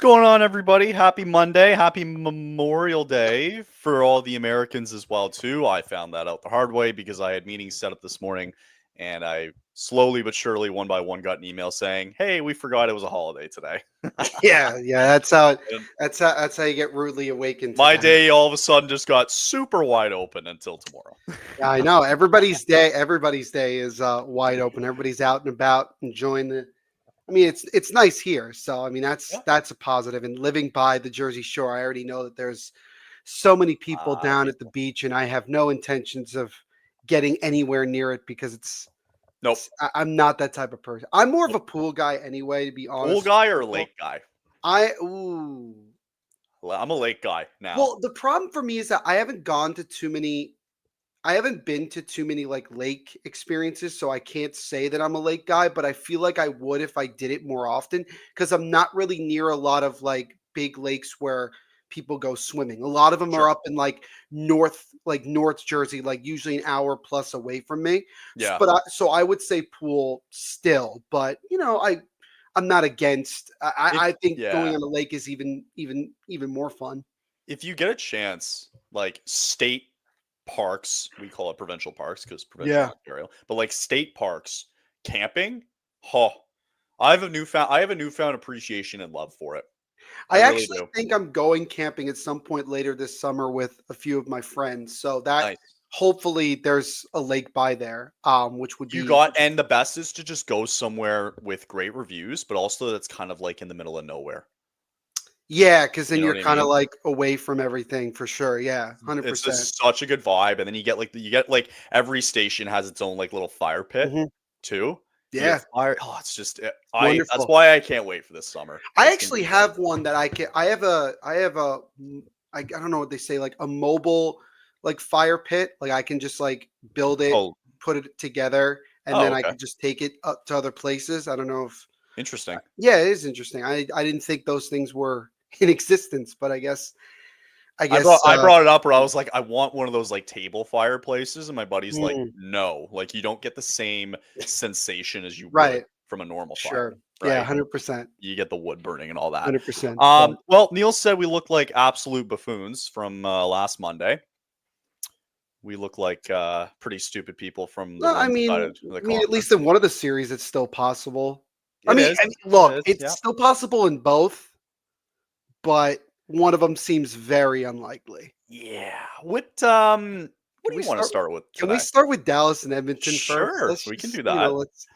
going on, everybody? Happy Monday. Happy Memorial Day for all the Americans as well, too. I found that out the hard way because I had meetings set up this morning, and I slowly but surely, one by one, got an email saying, "Hey, we forgot it was a holiday today." Yeah, that's how And that's how you get rudely awakened to my that. day all of a sudden just got super wide open until tomorrow. Yeah, I know. Everybody's day is wide open. Everybody's out and about enjoying the. I mean, it's nice here. So I mean, Yeah. that's a positive. And living by the Jersey Shore, I already know that there's so many people down at the Beautiful. beach, and I have no intentions of getting anywhere near it because Nope. I'm not that type of person. I'm more of Nope. a pool guy anyway, to be Pool honest guy with or people. lake guy? Ooh. I'm a lake guy now. Well, the problem for me is that I haven't been to too many like lake experiences, so I can't say that I'm a lake guy, but I feel like I would if I did it more often because I'm not really near a lot of like big lakes where people go swimming. A lot of them are Sure. up in like North Jersey, like usually an hour plus away from me. Yeah. So I would say pool still, but I'm not against. If I think going yeah. on a lake is even more fun. If you get a chance, like state parks, we call it provincial parks because provincial Yeah. Ontario, but like state parks, camping, oh, I have a newfound appreciation and love for it. I I really actually do. think I'm going camping at some point later this summer with a few of my friends. So that Nice. hopefully there's a lake by there, which would You be got and the best is to just go somewhere with great reviews, but also that's kind of like in the middle of nowhere. yeah, because then You know you're what I kind of mean? like away from everything for sure. Yeah, hundred It's percent. just such a good vibe, and then you get every station has its own like little fire pit Hmm. too. You get Yeah, fire. Oh, it's just I. That's wonderful. why I can't wait for this summer. I It's gonna actually be great. have one that I have I don't know what they say, like a mobile like fire pit. Like I can just like build it, Oh, put it together, and oh, then I okay. could just take it up to other places. I don't know if Interesting. yeah, it is interesting. I didn't think those things were in existence, but I I brought guess I brought it up where I was like, I want one of those like table fireplaces, and my buddy's like, mm, no, like you don't get the same sensation as you would right, from a normal fire, sure, yeah, right? 100%, You get the wood burning and all that. 100%. But Well, Neil said we look like absolute buffoons from last Monday. We look like pretty stupid people from the no, one side of the I mean, at least conference. in one of the series, it's still possible. It is. I mean, It look, is. it's Yeah. still possible in both, but one of them seems very unlikely. Yeah. What Can do we you want to start? start with Can we today? start with Dallas and Edmonton first? Sure, Let's we can just, do that. it's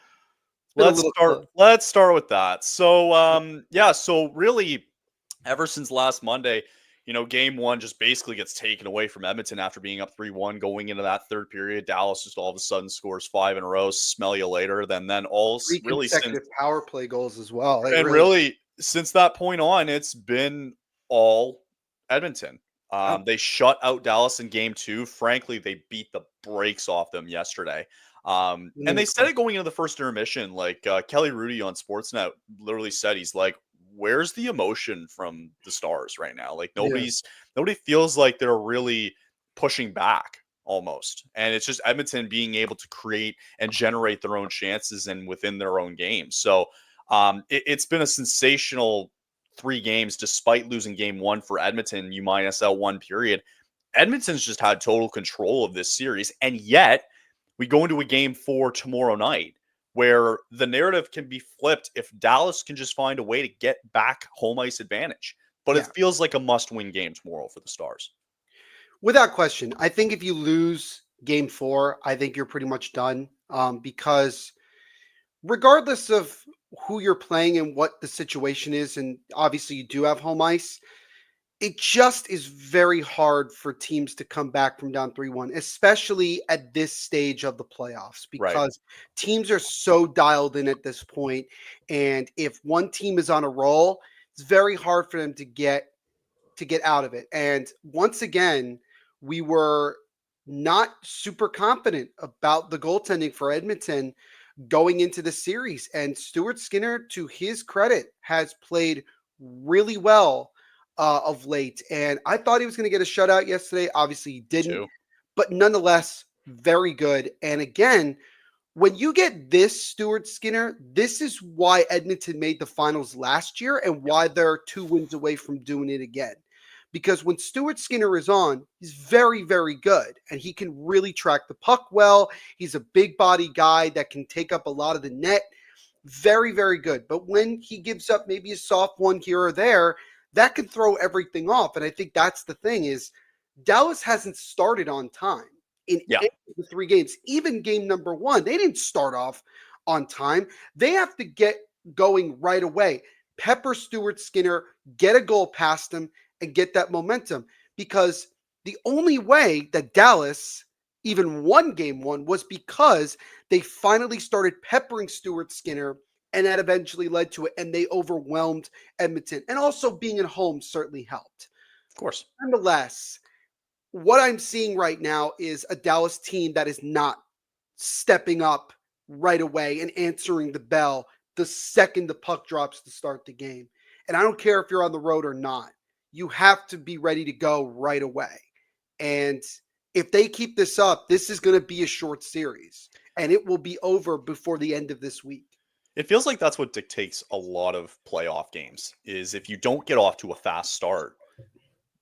been a little close. Let's start with that. So yeah, so really ever since last Monday, game 1 just basically gets taken away from Edmonton after being up 3-1 going into that third period. Dallas just all of a sudden scores 5 in a row, smell you later. Then Three really since consecutive power play goals as well. It and really, really since that point on, it's been all Edmonton. wow. They shut out Dallas in game 2. Frankly, they beat the brakes off them yesterday. And Mm, they said it going into the first intermission. Like Kelly Rudy on Sportsnet literally said, he's like, "Where's the emotion from the Stars right now? Like yeah. nobody feels like they're really pushing back almost, and it's just Edmonton being able to create and generate their own chances and within their own game. So it's been a sensational 3 games despite losing game 1 for Edmonton. You minus out 1 period. Edmonton's just had total control of this series, and yet we go into a game 4 tomorrow night where the narrative can be flipped if Dallas can just find a way to get back home ice advantage. But it Yeah. feels like a must-win game tomorrow for the Stars. Without question. I think if you lose game 4, I think you're pretty much done. Because regardless of who you're playing and what the situation is, and obviously you do have home ice, it just is very hard for teams to come back from down 3-1, especially at this stage of the playoffs, Right. because teams are so dialed in at this point. And if one team is on a roll, it's very hard for them to get out of it. And once again, we were not super confident about the goaltending for Edmonton going into the series. And Stuart Skinner, to his credit, has played really well of late. And I thought he was going to get a shutout yesterday. Obviously, he Me didn't, too. but nonetheless, very good. And again, when you get this Stuart Skinner, this is why Edmonton made the finals last year and why they're 2 wins away from doing it again. Because when Stuart Skinner is on, he's very, very good and he can really track the puck well. He's a big body guy that can take up a lot of the net. Very, very good. But when he gives up maybe a soft one here or there, that can throw everything off. And I think that's the thing is Dallas hasn't started on time in Yeah. any of the 3 games. Even game number 1, they didn't start off on time. They have to get going right away. Pepper Stuart Skinner, get a goal past him, and get that momentum. Because the only way that Dallas even won game 1 was because they finally started peppering Stuart Skinner, and that eventually led to it, and they overwhelmed Edmonton. And also being at home certainly helped. Of course. Nonetheless, what I'm seeing right now is a Dallas team that is not stepping up right away and answering the bell the second the puck drops to start the game. And I don't care if you're on the road or not. You have to be ready to go right away. And if they keep this up, this is going to be a short series and it will be over before the end of this week. It feels like that's what dictates a lot of playoff games is if you don't get off to a fast start,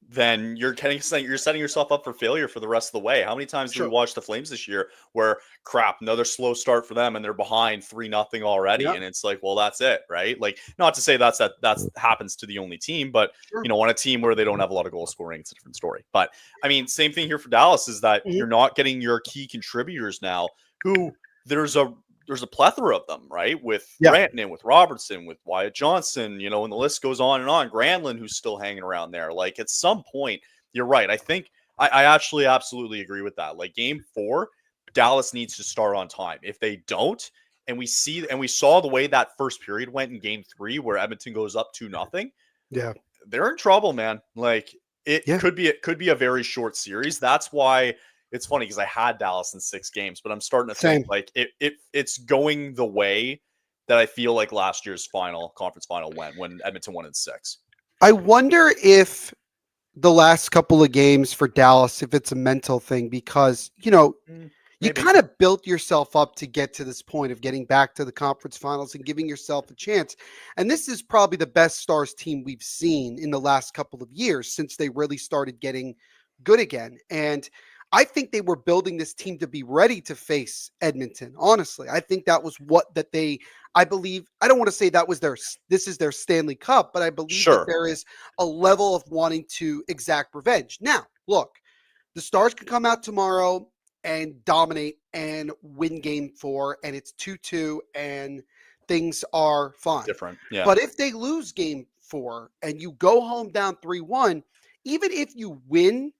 then you're setting yourself up for failure for the rest of the way. How many times do we watch the Flames this year where crap, another slow start for them and they're behind 3-0 already? Yep. And it's like, well, that's it, right? Like, not to say that happens to the only team, but Sure. on a team where they don't have a lot of goal scoring, it's a different story. But I mean, same thing here for Dallas is that you're not getting your key contributors now who there's a plethora of them, right? With Rantanen, with Robertson, with Wyatt Johnson, and the list goes on and on. Granlund, who's still hanging around there. Like at some point, you're right. I think I actually absolutely agree with that. Like game 4, Dallas needs to start on time. If they don't, and we saw the way that first period went in game 3, where Edmonton goes up 2-0. Yeah, they're in trouble, man. Like it could be a very short series. That's why. It's funny because I had Dallas in 6 games, but I'm starting to think like it's going the way that I feel like last year's conference final went when Edmonton won in 6. I wonder if the last couple of games for Dallas, if it's a mental thing, because, you kind of built yourself up to get to this point of getting back to the conference finals and giving yourself a chance. And this is probably the best Stars team we've seen in the last couple of years since they really started getting good again. And I think they were building this team to be ready to face Edmonton. Honestly, I think that was I believe, I don't want to say this is their Stanley Cup, but I believe that there is a level of wanting to exact revenge. Now, look, the Stars can come out tomorrow and dominate and win game 4 and it's 2-2 and things are fine. Different. Yeah. But if they lose game 4 and you go home down 3-1, even if you win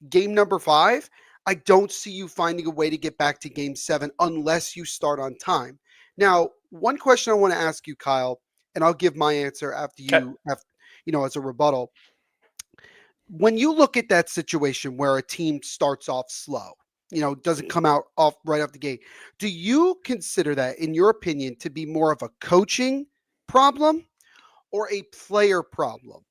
game number 5, I don't see you finding a way to get back to game 7 unless you start on time. Now, one question I want to ask you, Kyle, and I'll give my answer after you have, as a rebuttal. When you look at that situation where a team starts off slow, doesn't come out right off the gate, do you consider that, in your opinion, to be more of a coaching problem or a player problem?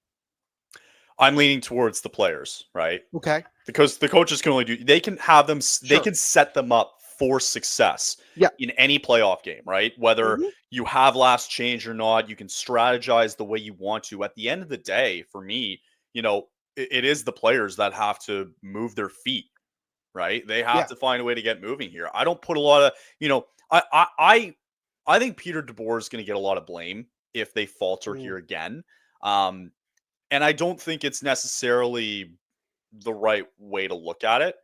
I'm leaning towards the players, right? Okay. Because the coaches can they can have them, they can set them up for success in any playoff game, right? Whether you have last change or not, you can strategize the way you want to. At the end of the day, for me, it is the players that have to move their feet, right? They have to find a way to get moving here. I don't put a lot of, I think Peter DeBoer is going to get a lot of blame if they falter here again. And I don't think it's necessarily the right way to look at it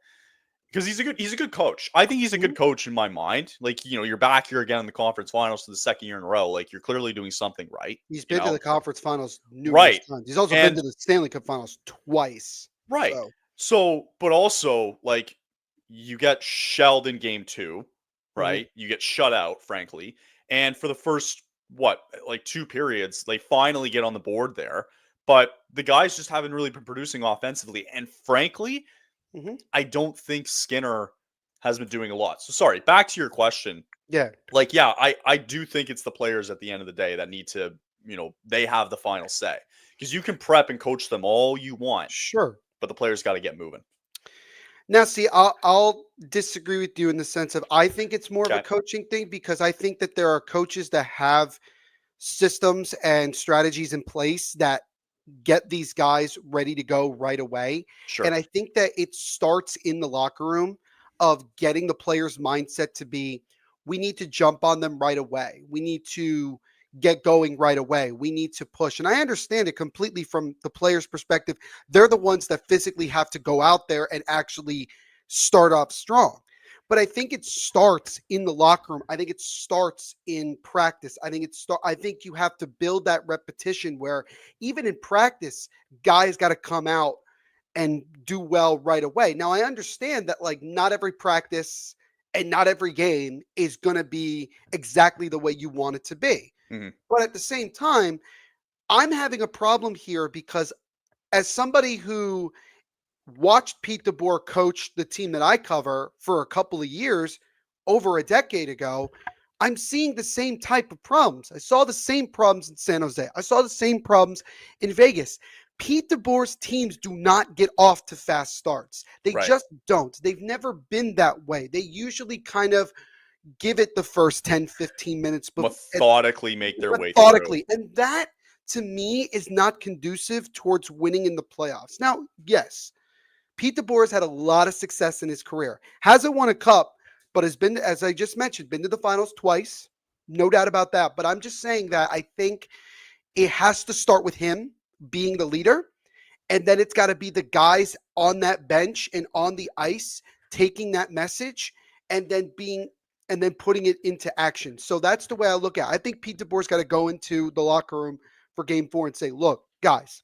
because he's a good coach. I think he's a good coach in my mind. Like, you're back here again in the conference finals for the second year in a row. Like, you're clearly doing something right. He's been to the conference finals numerous times. He's also been to the Stanley Cup finals twice. Right. So, but also, like, you get shelled in game 2, right? You get shut out, frankly. And for the first, 2 periods, they finally get on the board there. But the guys just haven't really been producing offensively. And frankly, I don't think Skinner has been doing a lot. So sorry, back to your question. Yeah. I do think it's the players at the end of the day that need to, they have the final say. Because you can prep and coach them all you want. Sure. But the players got to get moving. Now, see, I'll disagree with you in the sense of I think it's more of a Okay. coaching thing because I think that there are coaches that have systems and strategies in place that get these guys ready to go right away. And Sure. I think that it starts in the locker room of getting the players' mindset to be we need to jump on them right away. We need to get going right away. We need to push. And I understand it completely from the players' perspective. They're the ones that physically have to go out there and actually start off strong. But I think it starts in the locker room. I think it starts in practice. I think you have to build that repetition where even in practice, guys got to come out and do well right away. Now, I understand that like not every practice and not every game is going to be exactly the way you want it to be. Mhm. But at the same time, I'm having a problem here because as somebody who watched Pete DeBoer coach the team that I cover for a couple of years over a decade ago, I'm seeing the same type of problems. I saw the same problems in San Jose. I saw the same problems in Vegas. Pete DeBoer's teams do not get off to fast starts. They Right. just don't. They've never been that way. They usually kind of give it the first 10, 15 minutes Methodically make their way through. methodically. And that to me is not conducive towards winning in the playoffs. Now, yes, Pete DeBoer has had a lot of success in his career. Hasn't won a cup, but has been, as I just mentioned, been to the finals twice. No doubt about that. But I'm just saying that I think it has to start with him being the leader. And then it's got to be the guys on that bench and on the ice taking that message and then putting it into action. So that's the way I look at it. I think Pete DeBoer's got to go into the locker room for game 4 and say, look, guys,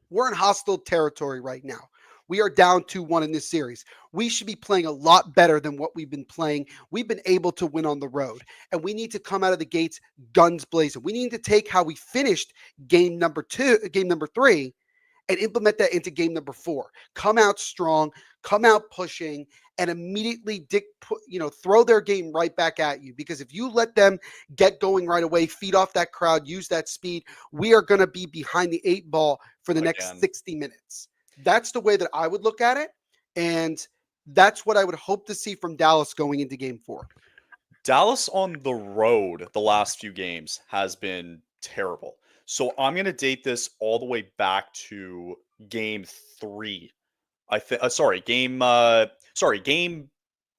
we're in hostile territory right now. We are down 2-1 in this series. We should be playing a lot better than what we've been playing. We've been able to win on the road, and we need to come out of the gates guns blazing. We need to take how we finished game number 3, and implement that into game number 4. Come out strong, come out pushing, and immediately throw their game right back at you. Because if you let them get going right away, feed off that crowd, use that speed, we are going to be behind the 8 ball for the next Again. 60 minutes. That's the way that I would look at it. And that's what I would hope to see from Dallas going into game 4. Dallas on the road the last few games has been terrible. So I'm going to date this all the way back to game 3. I think game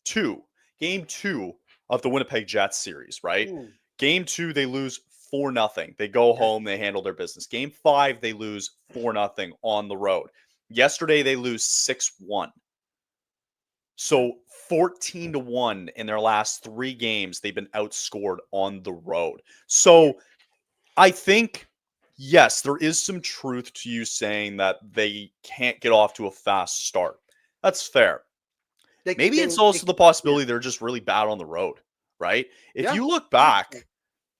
2. Game 2 of the Winnipeg Jets series, right? Game 2 they lose 4-0. They go Yes. home, they handle their business. Game 5 they lose 4-0 on the road. Yesterday they lose 6-1. So 14-1 in their last 3 games, they've been outscored on the road. So I think, yes, there is some truth to you saying that they can't get off to a fast start. That's fair. Maybe it's also the Yeah. possibility they're just really bad on the road, right? If Yeah. you look back,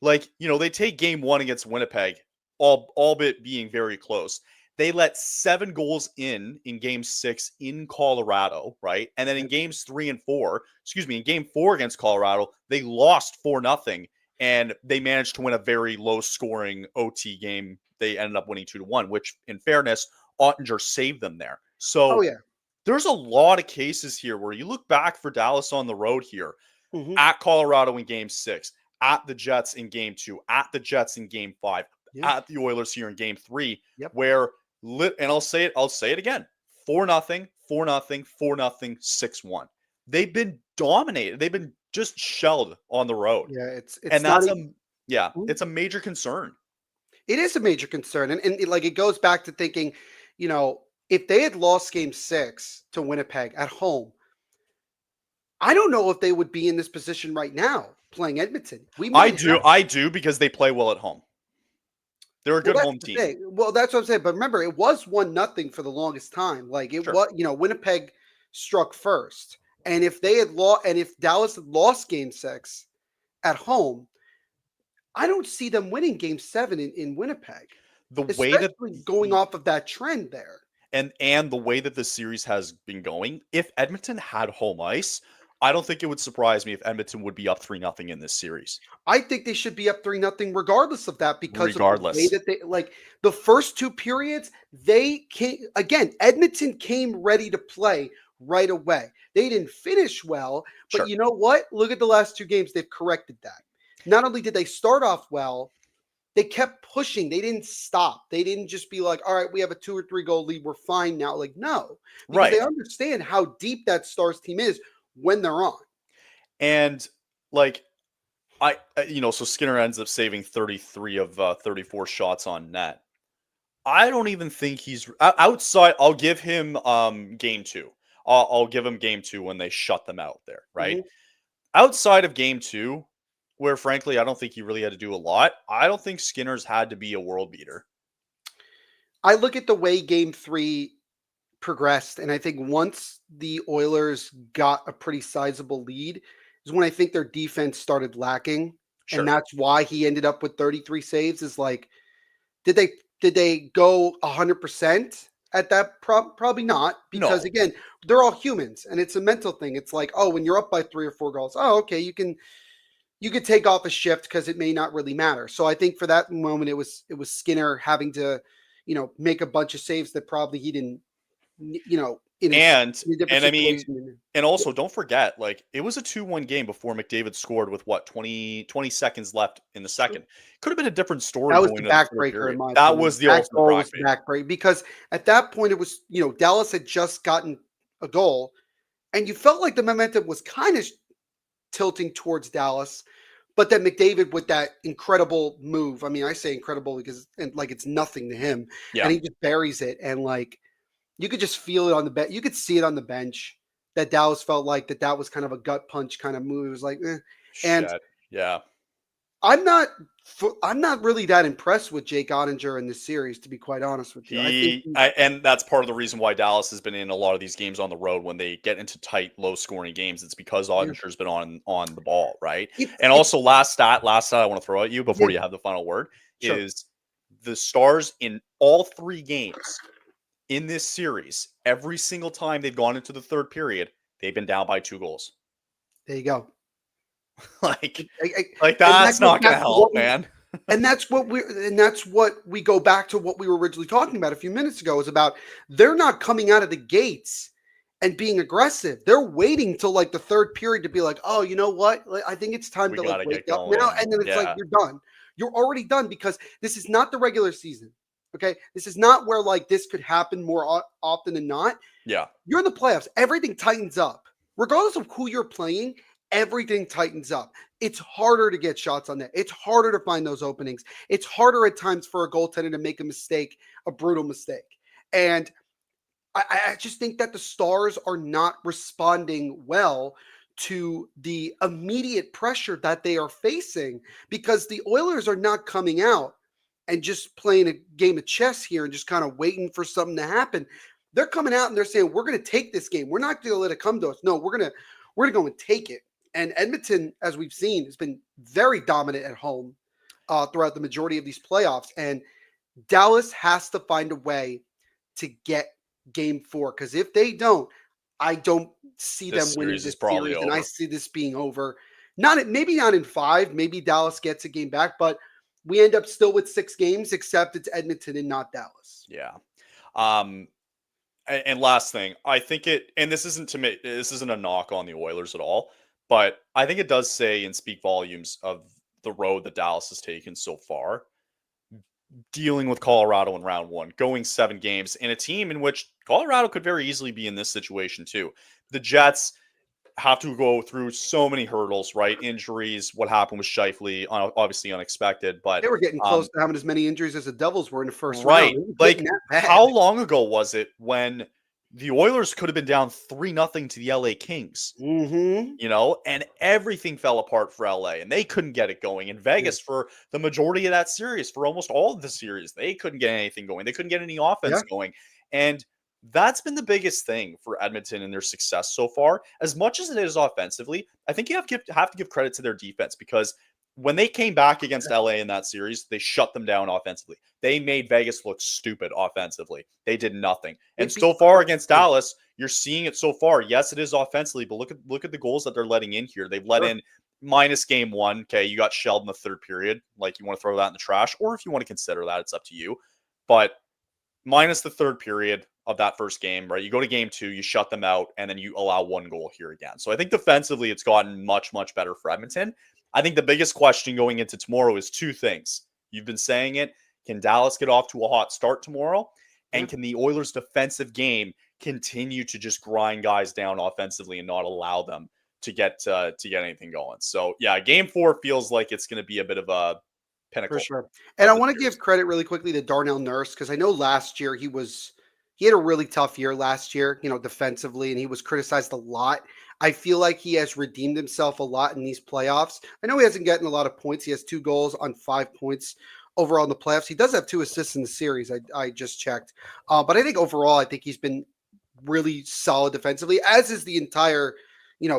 like, they take game 1 against Winnipeg, albeit being very close. They let 7 goals in game 6 in Colorado, right? And then in games 3 and 4, in game 4 against Colorado, they lost 4-0 and they managed to win a very low scoring OT game. They ended up winning 2-1, which in fairness, Ottinger saved them there. Oh, So yeah. there's a lot of cases here where you look back for Dallas on the road here Mm-hmm. at Colorado in game 6, at the Jets in game 2, at the Jets in game 5, Yeah. at the Oilers here in game 3, Yep. where and I'll say it again. 4-0, 4-0, 4-0, 6-1. They've been dominated. They've been just shelled on the road. Yeah. It's And not that's even. it's a major concern. It is a major concern. And it goes back to thinking, if they had lost game 6 to Winnipeg at home, I don't know if they would be in this position right now playing Edmonton. We might have. I do because they play well at home. They're a Well, good that's home the team. thing. Well, that's what I'm saying. But remember, it was 1-0 for the longest time. Like it Sure. was, Winnipeg struck first. And if they had lost, and if Dallas had lost game 6 at home, I don't see them winning game 7 in Winnipeg, The way that especially going off of that trend there. and the way that the series has been going, if Edmonton had home ice, I don't think it would surprise me if Edmonton would be up 3-0 in this series. I think they should be up 3-0 regardless of that because of the way Regardless. that they like the first 2 periods, they came again, Edmonton came ready to play right away. They didn't finish well, but Sure. you know what? Look at the last 2 games. They've corrected that. Not only did they start off well, they kept pushing. They didn't stop. They didn't just be like, all right, we have a 2 or 3 goal lead. We're fine now. Like, no, because they Right. understand how deep that Stars team is when they're on. And like so Skinner ends up saving 33 of 34 shots on net. I don't even think he's outside. I'll give him game 2. I'll give him game 2 when they shut them out there, right? Mhm. Outside of game 2, where frankly I don't think he really had to do a lot. I don't think Skinner's had to be a world beater. I look at the way game 3 progressed, and I think once the Oilers got a pretty sizable lead is when I think their defense started lacking, and Sure. that's why he ended up with 33 saves. Is like, did they go 100% at that? Probably not, because No. again, they're all humans, and it's a mental thing. It's like, oh, when you're up by 3 or 4 goals, oh, okay, you could take off a shift because it may not really matter. So I think for that moment, it was Skinner having to, make a bunch of saves that probably he didn't, in And in a different and I mean, situation. and also don't forget, like it was a 2-1 game before McDavid scored with what 20 seconds left in the second. Could have been a different story That was the going into the third backbreaker in period. my That opinion. was the That ultimate goal was the backbreaker. backbreaker because at that point it was, Dallas had just gotten a goal, and you felt like the momentum was kind of tilting towards Dallas. But then McDavid with that incredible move. I mean, I say incredible because like it's nothing to him, Yeah. and he just buries it, and like you could just feel it on the bench. You could see it on the bench that Dallas felt like that was kind of a gut punch kind of move. It was like, eh. And Shit. Yeah. I'm not I'm not really that impressed with Jake Ottinger in this series, to be quite honest with you. I think And that's part of the reason why Dallas has been in a lot of these games on the road when they get into tight, low-scoring games. It's because yeah, Ottinger's been on the ball, right? And it's also, last stat I want to throw at you yeah, before you have the final word sure. is the Stars in all 3 games in this series, every single time they've gone into the third period, they've been down by 2 goals. There you go. like, I- like and that that's goes not going back to to what help, we man. and that's what we go back to what we were originally talking about a few minutes ago is about they're not coming out of the gates and being aggressive. They're waiting till like the third period to be like, oh, you know what? Like, I think it's time We to like got to wake get up now. going. And then it's like Yeah. you're done. You're already done because this is not the regular season. Okay. This is not where like this could happen more often than not. Yeah. You're in the playoffs. Everything tightens up. Regardless of who you're playing, everything tightens up. It's harder to get shots on net. It's harder to find those openings. It's harder at times for a goaltender to make a mistake, a brutal mistake. And I just think that the Stars are not responding well to the immediate pressure that they are facing because the Oilers are not coming out and just playing a game of chess here and just kind of waiting for something to happen. They're coming out and they're saying, we're going to take this game. We're not going to let it come to us. No, we're going to go and take it. And Edmonton, as we've seen, has been very dominant at home throughout the majority of these playoffs. And Dallas has to find a way to get game 4 because if they don't, I don't see them This winning series is this probably series, and I over. see this being over. Maybe not in 5. Maybe Dallas gets a game back, but we end up still with 6 games, except it's Edmonton and not Dallas. Yeah. Um, and last thing, I think and this isn't a knock on the Oilers at all, but I think it does say and speak volumes of the road that Dallas has taken so far, dealing with Colorado in round 1, going 7 games, in a team in which Colorado could very easily be in this situation too. The Jets have to go through so many hurdles, right? Injuries, what happened with Scheifele, obviously unexpected, but They were getting close um, to having as many injuries as the Devils were in the first round. right. It was getting Like, that how bad. long ago was it when the Oilers could have been down 3-0 to the LA Kings? Mm-hmm. And everything fell apart for LA and they couldn't get it going. In Yeah. Vegas, for the majority of that series, for almost all of the series, they couldn't get anything going. They couldn't get any offense Yeah. going. And that's been the biggest thing for Edmonton and their success so far. As much as it is offensively, I think you have to give credit to their defense because when they came back against LA in that series, they shut them down offensively. They made Vegas look stupid offensively. They did nothing. And It be, so far against Dallas, you're seeing it so far. Yes, it is offensively, but look at the goals that they're letting in here. They've let sure. in minus game 1. Okay, you got shelled in the third period. Like, you want to throw that in the trash, or if you want to consider that, it's up to you. But minus the third period, of that first game, right? You go to game 2, you shut them out, and then you allow 1 goal here again. So I think defensively, it's gotten much, much better for Edmonton. I think the biggest question going into tomorrow is 2 things. You've been saying it. Can Dallas get off to a hot start tomorrow? Yeah. And can the Oilers' defensive game continue to just grind guys down offensively and not allow them to get anything going? So yeah, game 4 feels like it's going to be a bit of a pinnacle. For sure. And I want to give credit really quickly to Darnell Nurse, because I know last year he had a really tough year last year, defensively, and he was criticized a lot. I feel like he has redeemed himself a lot in these playoffs. I know he hasn't gotten a lot of points. He has 2 goals on 5 points overall in the playoffs. He does have 2 assists in the series. I just checked. But I think overall, I think he's been really solid defensively, as is the entire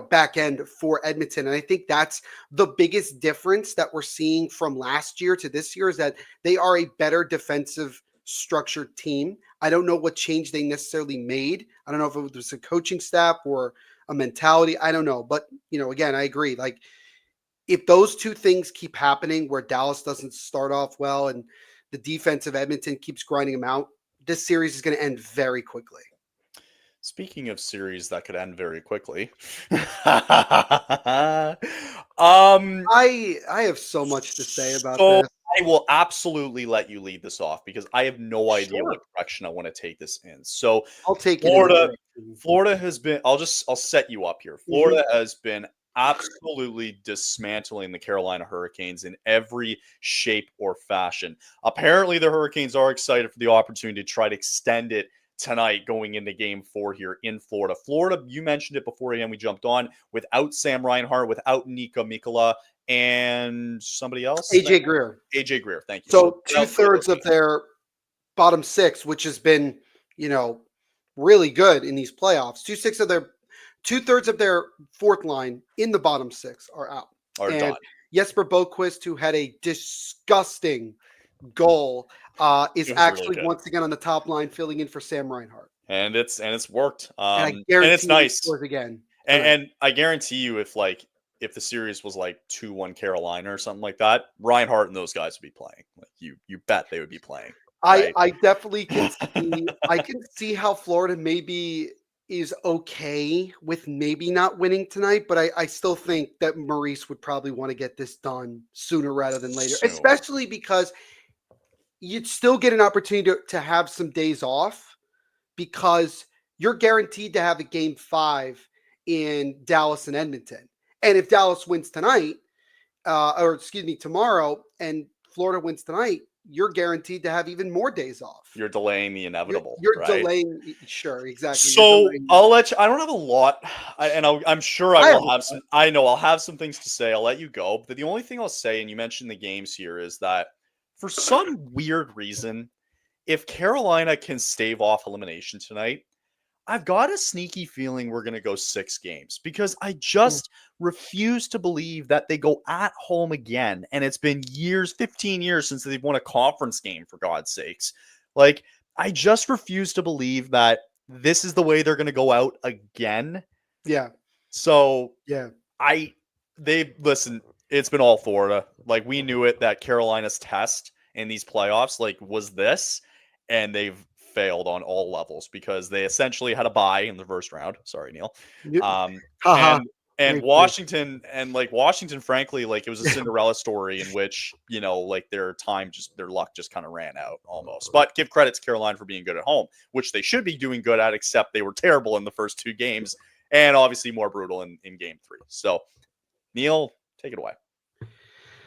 back end for Edmonton. And I think that's the biggest difference that we're seeing from last year to this year, is that they are a better defensive structured team. I don't know what change they necessarily made. I don't know if it was a coaching staff or a mentality. I don't know. But, again, I agree. Like, if those 2 things keep happening, where Dallas doesn't start off well and the defense of Edmonton keeps grinding them out, this series is going to end very quickly. Speaking of series that could end very quickly, I have so much to say about this. I will absolutely let you lead this off because I have no idea Sure. what direction I want to take this in. So I'll take Florida has been. I'll set you up here. Florida has been absolutely dismantling the Carolina Hurricanes in every shape or fashion. Apparently, the Hurricanes are excited for the opportunity to try to extend it tonight going into game 4 here in Florida. Florida, you mentioned it before we jumped on, without Sam Reinhart, without Nico Mikkola, and somebody else? AJ Greer. AJ Greer, thank you. So 2/3 of their bottom 6, which has been, really good in these playoffs. 2/3 of their 4th line in the bottom 6 are out. And done. Jesper Boquist, who had a disgusting goal, is actually really once again on the top line, filling in for Sam Reinhart. And it's worked. And it's nice. Again. And I guarantee you, if the series was like 2-1 Carolina or something like that, Reinhart and those guys would be playing. Like you bet they would be playing. Right? I definitely can see. I can see how Florida maybe is okay with maybe not winning tonight, but I still think that Maurice would probably want to get this done sooner rather than later, especially because you'd still get an opportunity to have some days off, because you're guaranteed to have a game 5 in Dallas and Edmonton. And if Dallas wins tonight, tomorrow, and Florida wins tonight, you're guaranteed to have even more days off. You're delaying the inevitable. You're right? Delaying. Sure, exactly. So I'll let you. I don't have a lot, I'm sure I will have some. I know I'll have some things to say. I'll let you go. But the only thing I'll say, and you mentioned the games here, is that for some weird reason, if Carolina can stave off elimination tonight, I've got a sneaky feeling we're going to go 6 games, because I just refuse to believe that they go at home again. And it's been 15 years since they've won a conference game, for God's sakes. Like, I just refuse to believe that this is the way they're going to go out again. Yeah. So yeah, listen, it's been all Florida. Like, we knew it, that Carolina's test in these playoffs, was this, and they've failed on all levels, because they essentially had a bye in the first round. Sorry, Neil. And Washington, frankly, it was a Cinderella story in which, their luck just kind of ran out almost. But give credit to Carolina for being good at home, which they should be doing good at, except they were terrible in the first 2 games, and obviously more brutal in game 3. So, Neil, take it away.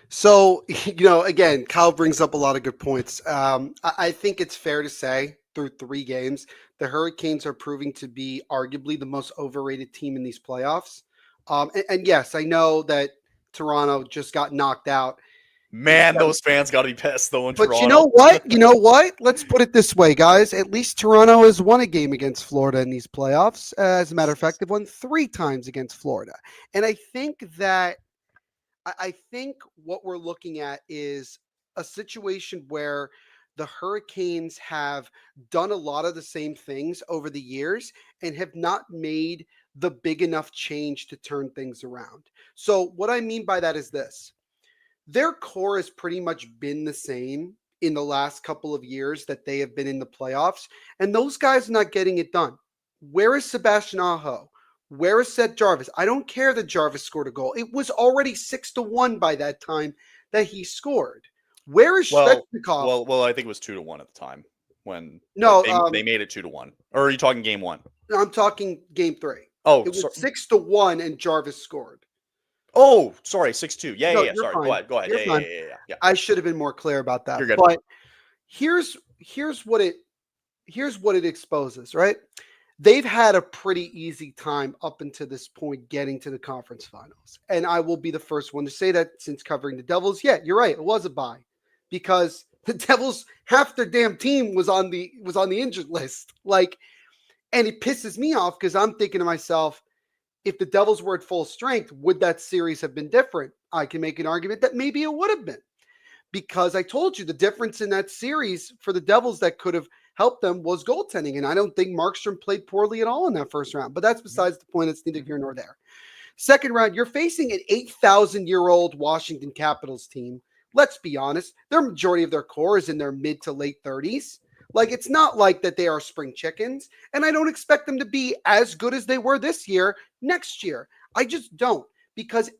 So, again, Kyle brings up a lot of good points. I think it's fair to say, through 3 games, the Hurricanes are proving to be arguably the most overrated team in these playoffs. And yes, I know that Toronto just got knocked out. Man, those fans got to be pissed, though, in Toronto. But you know what? Let's put it this way, guys. At least Toronto has won a game against Florida in these playoffs. As a matter of fact, they've won 3 times against Florida. And I think what we're looking at is a situation where the Hurricanes have done a lot of the same things over the years and have not made the big enough change to turn things around. So what I mean by that is this: their core has pretty much been the same in the last couple of years that they have been in the playoffs, and those guys are not getting it done. Where is Sebastian Aho? Where is Seth Jarvis? I don't care that Jarvis scored a goal. It was already 6-1 by that time that he scored. Where is Svechnikov? Well, I think it was 2-1 at the time when No, they made it 2-1. Or are you talking game one? I'm talking game 3. Oh, it was 6-1 and Jarvis scored. Oh, sorry, 6-2. Yeah, No, yeah. you're Sorry, fine. go ahead. You're fine. Yeah. I should have been more clear about that. You're good. But here's what it exposes, right? They've had a pretty easy time up until this point getting to the conference finals. And I will be the first one to say that since covering the Devils. Yeah, you're right. It was a bye because the Devils, half their damn team was on the injured list. And it pisses me off because I'm thinking to myself, if the Devils were at full strength, would that series have been different? I can make an argument that maybe it would have been, because I told you the difference in that series for the Devils that could have helped them was goaltending. And I don't think Markstrom played poorly at all in that first round, but that's besides the point. It's neither here nor there. Second round, you're facing an 8,000-year-old Washington Capitals team. Let's be honest. Their majority of their core is in their mid to late 30s. It's not like that they are spring chickens, and I don't expect them to be as good as they were this year next year. I just don't, because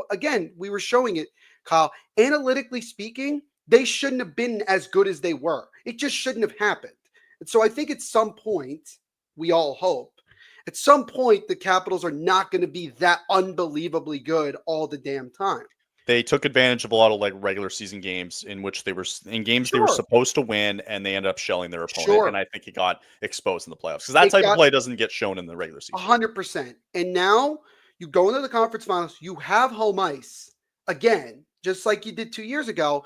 again, we were showing it, Kyle, analytically speaking, they shouldn't have been as good as they were. It just shouldn't have happened. And so I think at some point, we all hope, at some point, the Capitals are not going to be that unbelievably good all the damn time. They took advantage of a lot of regular season games in which they were they were supposed to win, and they ended up shelling their opponent. And I think it got exposed in the playoffs because that type of play doesn't get shown in the regular season. 100%. And now you go into the conference finals, you have home ice again, just like you did 2 years ago.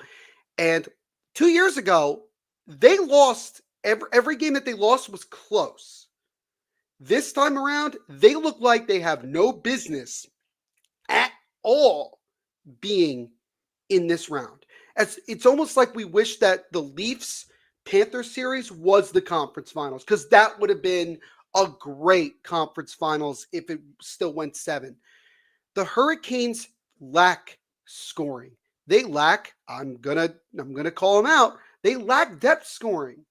And 2 years ago, they lost every game that they lost was close. This time around, they look like they have no business at all being in this round. It's almost like we wish that the Leafs Panther series was the conference finals, because that would have been a great conference finals if it still went 7. The Hurricanes lack scoring. They lack, I'm gonna call them out, they lack depth scoring.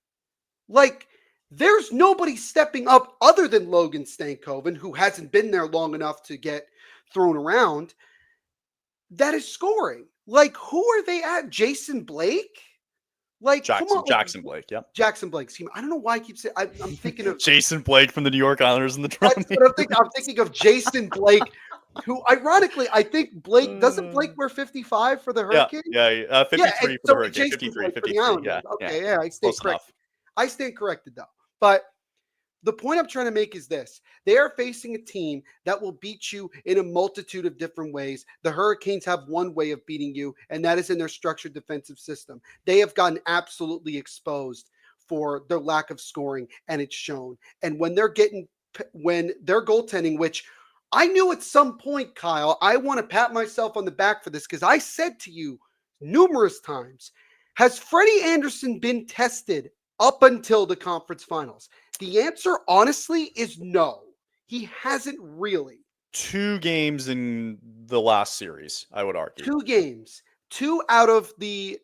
There's nobody stepping up other than Logan Stankoven, who hasn't been there long enough to get thrown around, that is scoring. Who are they at? Jason Blake? Jackson Blake, yeah. Jackson Blake. I don't know why I keep saying. I'm thinking of Jason Blake from the New York Islanders and the Toronto. I'm thinking of Jason Blake, who ironically, I think doesn't Blake wear 55 for the Hurricanes? Yeah, 53 for the Hurricanes. 53. Yeah. Okay, yeah, I stand corrected. I stand corrected though. But the point I'm trying to make is this. They are facing a team that will beat you in a multitude of different ways. The Hurricanes have one way of beating you, and that is in their structured defensive system. They have gotten absolutely exposed for their lack of scoring, and it's shown. And when they're goaltending, which I knew at some point, Kyle, I want to pat myself on the back for this, because I said to you numerous times, has Freddie Anderson been tested up until the conference finals? The answer, honestly, is no. He hasn't really. 2 games in the last series, I would argue. 2 games. 2 out of the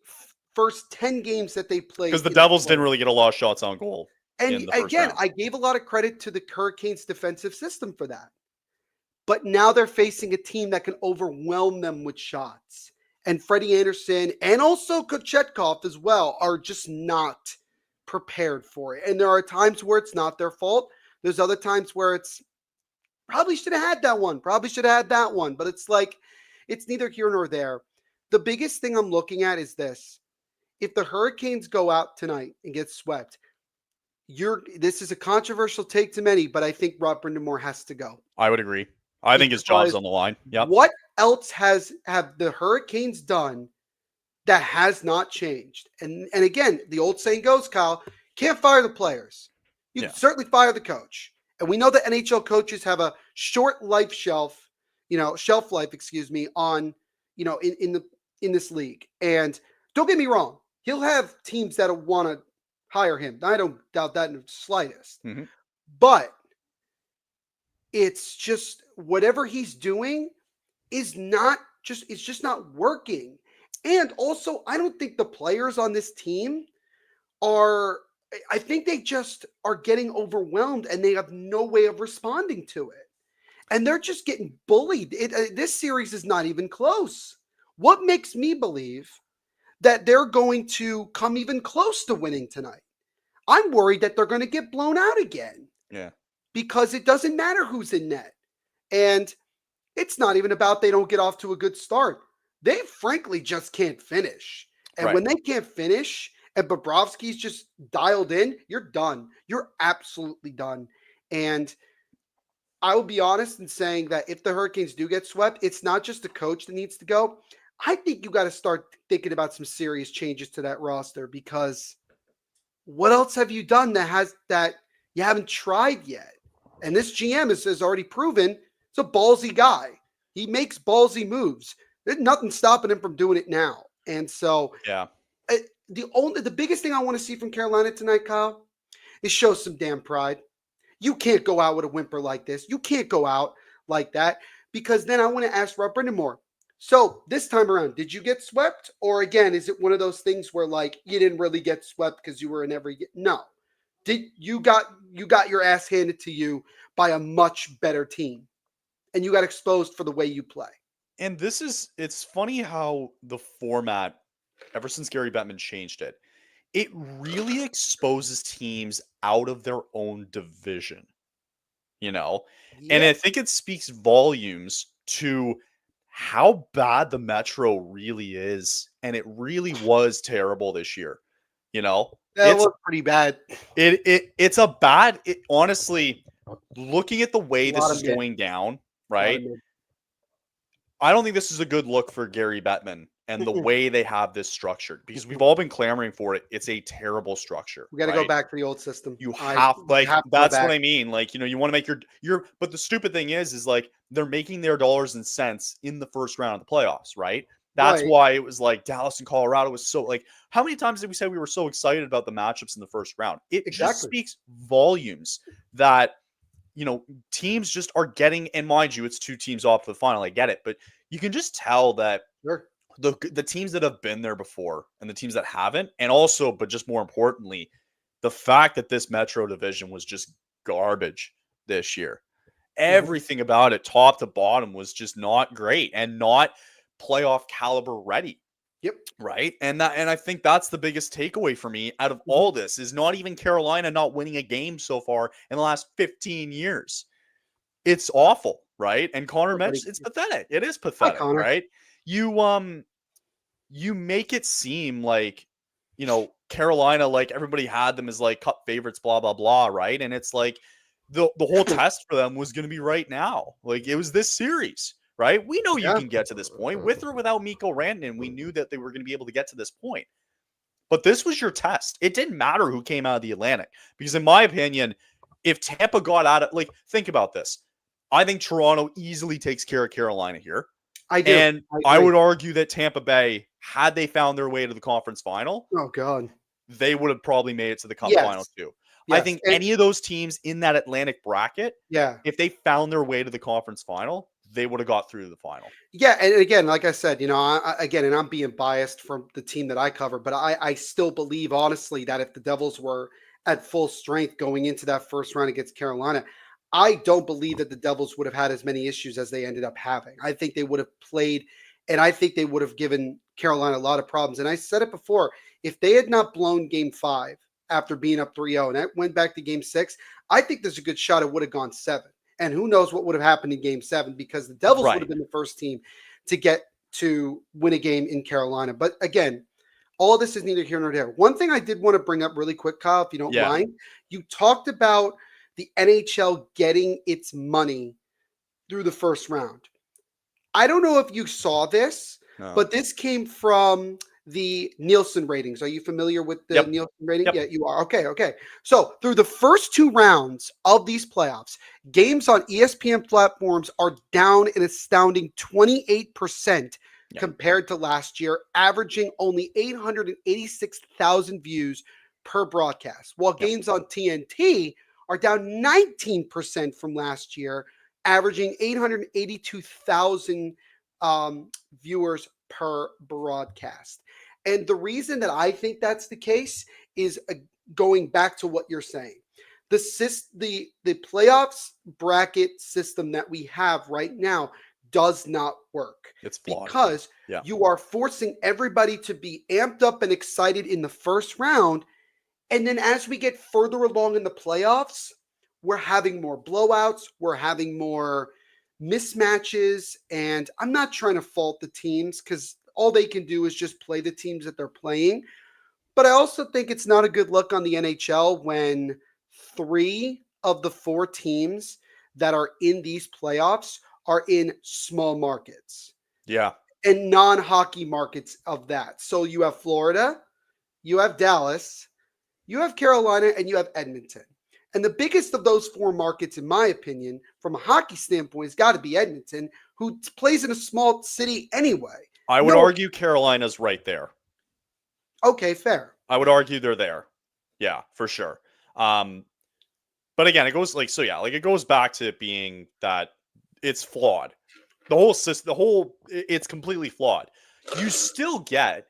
first 10 games that they played. Because the Devils didn't really get a lot of shots on goal. And again, I gave a lot of credit to the Hurricanes' defensive system for that. But now they're facing a team that can overwhelm them with shots. And Freddie Anderson and also Kochetkov as well are just not prepared for it. And there are times where it's not their fault. There's other times where it's probably should have had that one. But it's neither here nor there. The biggest thing I'm looking at is this. If the Hurricanes go out tonight and get swept, this is a controversial take to many, but I think Rob Brind'Amour has to go. I would agree. I think his job's on the line. Yep. What else have the Hurricanes done that has not changed? And again, the old saying goes, Kyle, can't fire the players. You can certainly fire the coach. And we know that NHL coaches have a short shelf life, on, in this league. And don't get me wrong, he'll have teams that want to hire him. I don't doubt that in the slightest. Mm-hmm. But it's just whatever he's doing it's just not working. And also, I don't think the players on this team are, I think they just are getting overwhelmed and they have no way of responding to it. And they're just getting bullied. This series is not even close. What makes me believe that they're going to come even close to winning tonight? I'm worried that they're going to get blown out again Yeah. because it doesn't matter who's in net. And it's not even about they don't get off to a good start. They frankly just can't finish. And Right. when they can't finish and Bobrovsky's just dialed in, you're done. You're absolutely done. And I will be honest in saying that if the Hurricanes do get swept, it's not just the coach that needs to go. I think you got to start thinking about some serious changes to that roster because what else have you done that you haven't tried yet? And this GM has already proven it's a ballsy guy. He makes ballsy moves. There's nothing stopping him from doing it now. And so Yeah. the biggest thing I want to see from Carolina tonight, Kyle, is show some damn pride. You can't go out with a whimper like this. You can't go out like that because then I want to ask Rob Brindamore. So this time around, did you get swept? Or again, is it one of those things where like you didn't really get swept because you were in every no. Did you got your ass handed to you by a much better team and you got exposed for the way you play. And it's funny how the format, ever since Gary Bettman changed it, it really exposes teams out of their own division, you know? And Yeah. I think it speaks volumes to how bad the Metro really is. And it really was terrible this year. You know, That was pretty bad. it's a bad, honestly, looking at the way A this lot of is mid. going down, A lot of right? mid. I don't think this is a good look for Gary Bettman and the Mm-mm. way they have this structured because we've Mm-mm. all been clamoring for it. It's a terrible structure, We got to go right? back to the old system. You I have we like have to go that's what back. I mean. Like, you want to make your but the stupid thing is like they're making their dollars and cents in the first round of the playoffs, right? That's Right. why it was like Dallas and Colorado was so like how many times did we say we were so excited about the matchups in the first round? It just Exactly. speaks volumes that teams just are getting, and mind you, it's two teams off the final. I get it, but you can just tell that Sure. the teams that have been there before and the teams that haven't, and also, but just more importantly, the fact that this Metro division was just garbage this year. Mhm. Everything about it, top to bottom, was just not great and not playoff caliber ready. Yep. Right. And I think that's the biggest takeaway for me out of Mhm. all this is not even Carolina not winning a game so far in the last 15 years. It's awful, right? And Connor Sure, buddy. mentioned it's pathetic. It is Hi, pathetic, Connor. right? You make it seem like, Carolina, like everybody had them as like cup favorites, blah, blah, blah, right? And it's like the whole test for them was gonna be right now. Like it was this series, right? We know you Yeah. can get to this point with or without Mikko Rantanen. We knew that they were gonna be able to get to this point. But this was your test. It didn't matter who came out of the Atlantic because, in my opinion, if Tampa got out of think about this. I think Toronto easily takes care of Carolina here. I do. And I I agree. would argue that Tampa Bay, had they found their way to the conference final, Oh God. they would have probably made it to the cup final Yes. too. I Yes. think And any of those teams in that Atlantic bracket, yeah. if they found their way to the conference final, they would have got through to the final. Yeah, and again, like I said, again, and I'm being biased from the team that I cover, but I still believe honestly that if the Devils were at full strength going into that first round against Carolina, I don't believe that the Devils would have had as many issues as they ended up having. I think they would have played, and I think they would have given Carolina a lot of problems. And I said it before, if they had not blown Game 5 after being up 3-0 and that went back to Game 6, I think there's a good shot it would have gone 7. And who knows what would have happened in Game 7 because the Devils would have Right. been the first team to get to win a game in Carolina. But again, all this is neither here nor there. One thing I did want to bring up really quick, Kyle, if you don't Yeah. mind, you talked about the NHL getting its money through the first round. I don't know if you saw this, No. but this came from the Nielsen ratings. Are you familiar with the Yep. Nielsen rating? Yep. Yeah, you are. Okay. So through the first 2 rounds of these playoffs, games on ESPN platforms are down an astounding 28% Yeah. compared to last year, averaging only 886,000 views per broadcast, while Yep. games on TNT are down 19% from last year, averaging 882,000 viewers per broadcast. And the reason that I think that's the case is going back to what you're saying. The playoffs bracket system that we have right now does not work It's flawed. because Yeah. you are forcing everybody to be amped up and excited in the first round. And then as we get further along in the playoffs, we're having more blowouts, we're having more mismatches. And I'm not trying to fault the teams because all they can do is just play the teams that they're playing. But I also think it's not a good look on the NHL when 3 of the 4 teams that are in these playoffs are in small markets Yeah. and non-hockey markets of that. So you have Florida, you have Dallas, you have Carolina, and you have Edmonton. And the biggest of those 4 markets, in my opinion, from a hockey standpoint, has got to be Edmonton, who plays in a small city anyway. I would argue Carolina's right there. Okay, fair. I would argue they're there. Yeah, for sure. But again, it goes it goes back to it being that it's flawed. The whole system, it's completely flawed. You still get,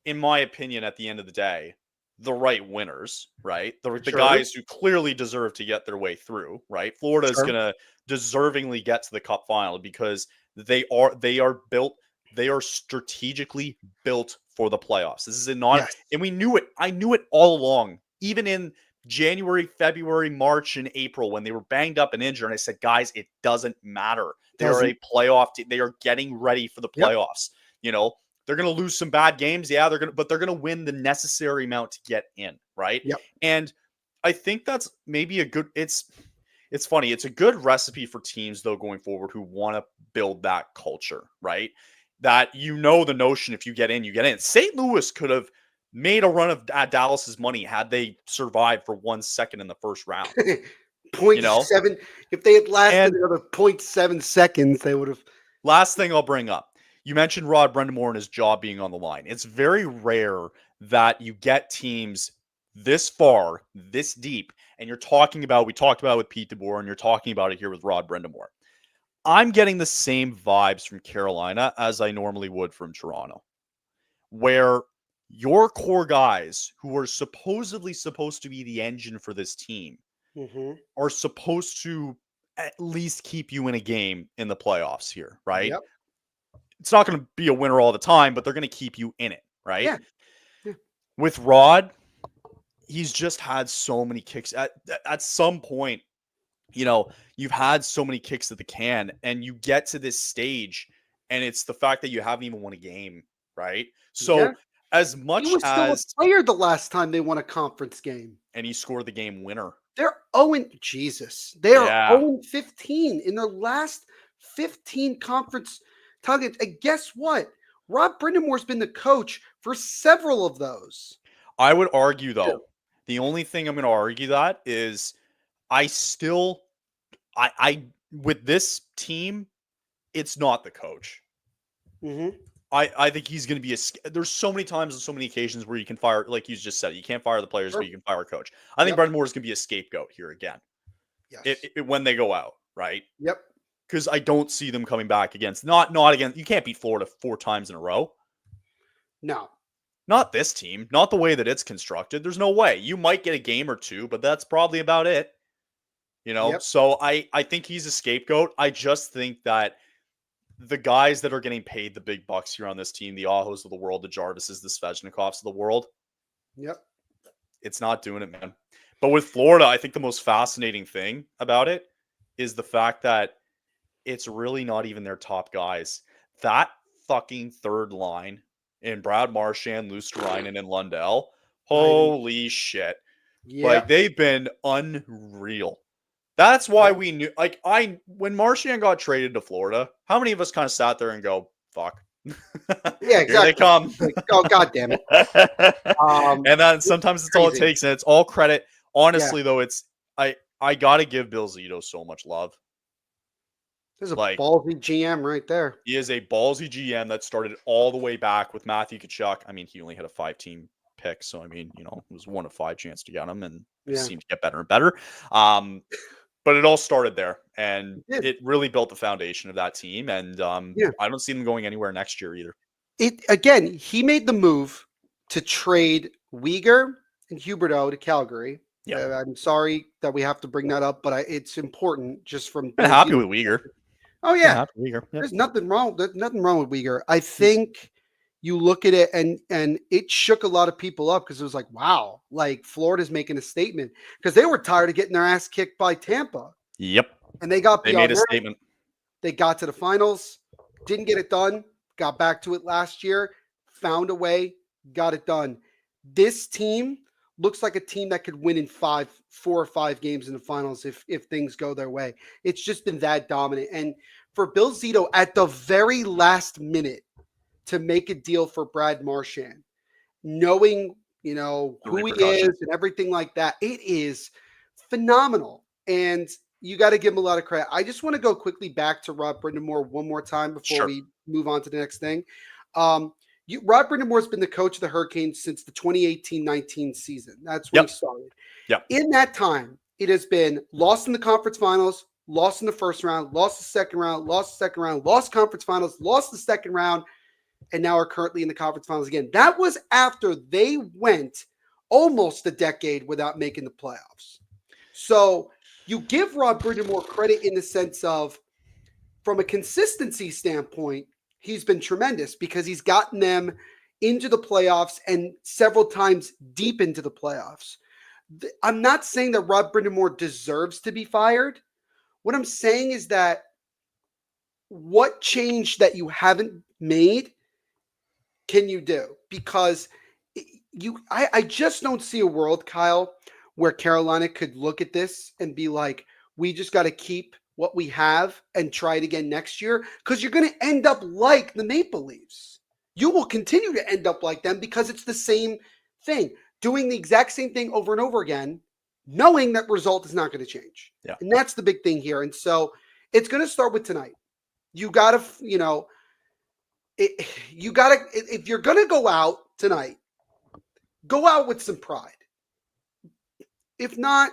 in my opinion, at the end of the day, the right winners, right? The Sure. guys who clearly deserve to get their way through, right? Florida is Sure. going to deservingly get to the cup final because they are strategically built for the playoffs. This is Yes. and we knew it. I knew it all along, even in January, February, March, and April when they were banged up and injured. And I said, guys, it doesn't matter. They are a playoff team. They are getting ready for the playoffs. You know, they're going to lose some bad games. Yeah, but they're going to win the necessary amount to get in, right? Yep. And I think that's maybe it's funny. It's a good recipe for teams, though, going forward who want to build that culture, right? That the notion if you get in, you get in. St. Louis could have made a run of Dallas's money had they survived for 1 second in the first round. 0.7. If they had lasted another 0.7 seconds, they would have. Last thing I'll bring up. You mentioned Rod Brind'Amour and his job being on the line. It's very rare that you get teams this far, this deep, and we talked about it with Pete DeBoer, and you're talking about it here with Rod Brind'Amour. I'm getting the same vibes from Carolina as I normally would from Toronto, where your core guys who are supposedly supposed to be the engine for this team are supposed to at least keep you in a game in the playoffs here, right? Yep. It's not going to be a winner all the time, but they're going to keep you in it, right? Yeah. With Rod, he's just had so many kicks. At some point, you've had so many kicks at the can, and you get to this stage, and it's the fact that you haven't even won a game, right? So as much he was still a player the last time they won a conference game, and he scored the game winner. They're 0-Jesus. They are 0-15 in their last 15 conference targets. And guess what? Rod Brind'Amour's been the coach for several of those. I would argue, though, the only thing I'm going to argue that is I with this team, it's not the coach. I think he's going to be there's so many times and so many occasions where you can fire, like you just said, you can't fire the players, but you can fire a coach. I think Brind'Amour is going to be a scapegoat here again. Yes. When they go out, right? Yep. Because I don't see them coming back against, not against, you can't beat Florida 4 times in a row. No. Not this team. Not the way that it's constructed. There's no way. You might get a game or two, but that's probably about it. So I think he's a scapegoat. I just think that the guys that are getting paid the big bucks here on this team, the Ahos of the world, the Jarvises, the Svechnikovs of the world. Yep. It's not doing it, man. But with Florida, I think the most fascinating thing about it is the fact that it's really not even their top guys. That fucking third line in Brad Marchand, Luosterainen, and Lundell. Holy shit. Yeah. Like, they've been unreal. That's why we knew, when Marchand got traded to Florida, how many of us kind of sat there and go, fuck. Yeah, exactly. Here they come. Oh, God damn it. And then sometimes it's all it takes, and it's all credit. Honestly, though, I got to give Bill Zito so much love. There's a ballsy GM right there. He is a ballsy GM that started all the way back with Matthew Tkachuk. I mean, he only had a 5-team pick, so I mean, it was 1 of 5 chance to get him, and seemed to get better and better. But it all started there, and It did. it really built the foundation of that team. And Yeah. I don't see them going anywhere next year either. He made the move to trade Uyghur and Huberto to Calgary. Yeah. I'm sorry that we have to bring that up, but it's important just from Been happy with Uyghur. Oh Been yeah, happy with Uyghur. Yep. there's nothing wrong. There's nothing wrong with Uyghur. I think you look at it and it shook a lot of people up because it was like, wow, like Florida's making a statement because they were tired of getting their ass kicked by Tampa. Yep. And they got They beyond made a that. statement. They got to the finals, didn't get it done, got back to it last year, found a way, got it done. This team looks like a team that could win in 4 or 5 games in the finals if things go their way. It's just been that dominant. And for Bill Zito at the very last minute to make a deal for Brad Marchand, knowing, who he is and everything like that, it is phenomenal. And you got to give him a lot of credit. I just want to go quickly back to Rod Brindamore one more time before we move on to the next thing. Rod Brindamore has been the coach of the Hurricanes since the 2018-19 season. That's when he started. Yep. In that time, it has been lost in the conference finals, lost in the first round, lost the second round, lost the second round, lost conference finals, lost the second round, and now are currently in the conference finals again. That was after they went almost a decade without making the playoffs. So you give Rod Brindamore credit in the sense of, from a consistency standpoint, he's been tremendous because he's gotten them into the playoffs and several times deep into the playoffs. I'm not saying that Rod Brindamore deserves to be fired. What I'm saying is that what change that you haven't made can you do? Because I just don't see a world, Kyle, where Carolina could look at this and be like, we just got to keep what we have and try it again next year, because you're going to end up like the Maple Leafs. You will continue to end up like them because it's the same thing, doing the exact same thing over and over again, knowing that result is not going to change. Yeah. And that's the big thing here. And so it's going to start with tonight. You got to, if you're going to go out tonight, go out with some pride. If not,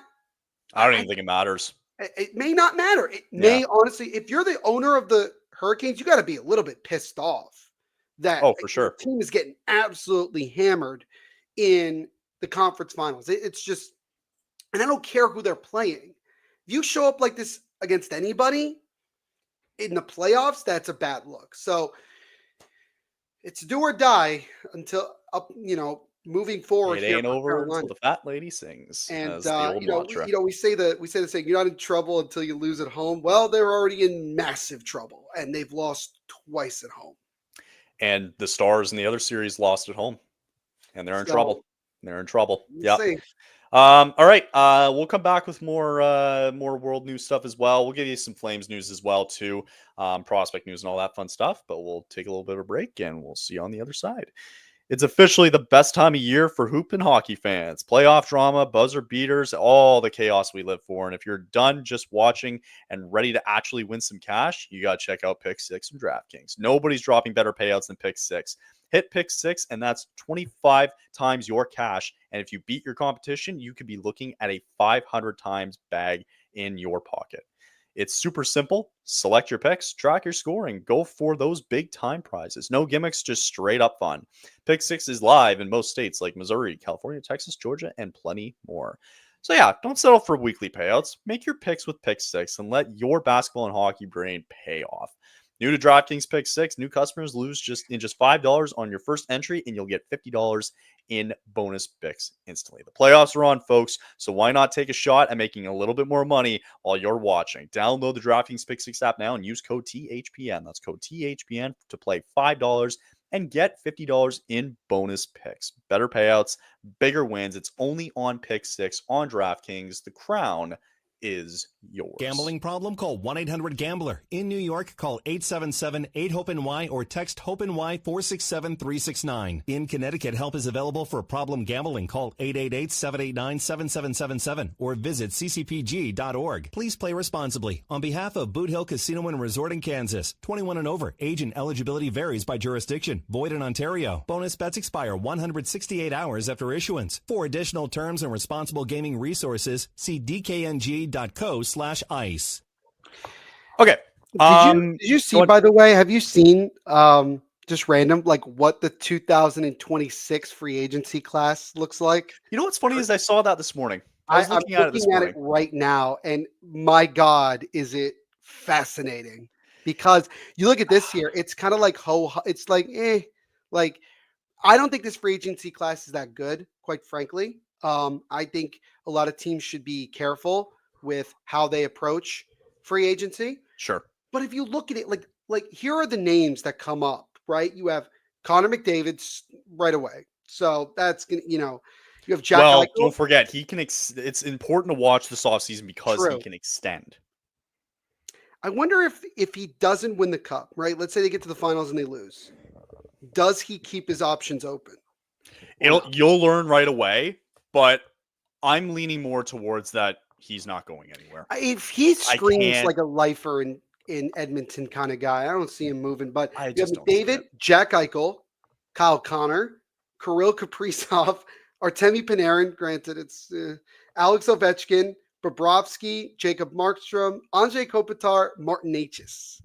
I don't even think it matters. It may not matter. It may honestly, if you're the owner of the Hurricanes, you got to be a little bit pissed off that for sure, the team is getting absolutely hammered in the conference finals. It's just, and I don't care who they're playing. If you show up like this against anybody in the playoffs, that's a bad look. So it's do or die until moving forward. It ain't over until the fat lady sings. And we say the saying, you're not in trouble until you lose at home. Well, they're already in massive trouble, and they've lost twice at home. And the Stars in the other series lost at home, and they're in trouble. They're in trouble. Yeah. All right. We'll come back with more world news stuff as well. We'll give you some Flames news as well too, prospect news and all that fun stuff. But we'll take a little bit of a break, and we'll see you on the other side. It's officially the best time of year for hoop and hockey fans. Playoff drama, buzzer beaters, all the chaos we live for. And if you're done just watching and ready to actually win some cash, you got to check out Pick 6 from DraftKings. Nobody's dropping better payouts than Pick 6. Hit Pick 6, and that's 25 times your cash. And if you beat your competition, you could be looking at a 500 times bag in your pocket. It's super simple. Select your picks, track your scoring, go for those big time prizes. No gimmicks, just straight up fun. Pick 6 is live in most states like Missouri, California, Texas, Georgia, and plenty more. So yeah, don't settle for weekly payouts. Make your picks with Pick 6 and let your basketball and hockey brain pay off. New to DraftKings Pick 6, new customers lose just $5 on your first entry, and you'll get $50 in bonus picks instantly. The playoffs are on, folks, so why not take a shot at making a little bit more money while you're watching? Download the DraftKings Pick 6 app now and use code THPN. That's code THPN to play $5 and get $50 in bonus picks. Better payouts, bigger wins. It's only on Pick 6 on DraftKings. The crown is yours. Gambling problem? Call 1-800-GAMBLER. In New York, call 877-8-HOPE-NY or text HOPE-NY 467-369. In Connecticut, help is available for problem gambling. Call 888-789-7777 or visit ccpg.org. Please play responsibly. On behalf of Boot Hill Casino and Resort in Kansas, 21 and over. Age and eligibility varies by jurisdiction. Void in Ontario. Bonus bets expire 168 hours after issuance. For additional terms and responsible gaming resources, see dkng.com. cccpg.co/ice. Okay. Did you see, by the way, have you seen just random, like what the 2026 free agency class looks like? You know what's funny is I saw that this morning. I was I'm looking at it this morning. right now, and my God, is it fascinating? Because you look at this year, it's kind of like it's like like I don't think this free agency class is that good, quite frankly. I think a lot of teams should be careful with how they approach free agency. Sure. But if you look at it, like here are the names that come up, right? You have Connor McDavid right away, so that's gonna, you have Jack Well, Eichel. don't forget he can. It's important to watch this offseason because he True. can extend. I wonder if he doesn't win the cup, right? Let's say they get to the finals and they lose. Does he keep his options open? You'll learn right away, but I'm leaning more towards that he's not going anywhere. If he screams like a lifer in Edmonton kind of guy, I don't see him moving. But you have McDavid, Jack Eichel, Kyle Connor, Kirill Kaprizov, Artemi Panarin. Granted, it's Alex Ovechkin, Bobrovsky, Jacob Markstrom, Andrei Kopitar, Martin Necas.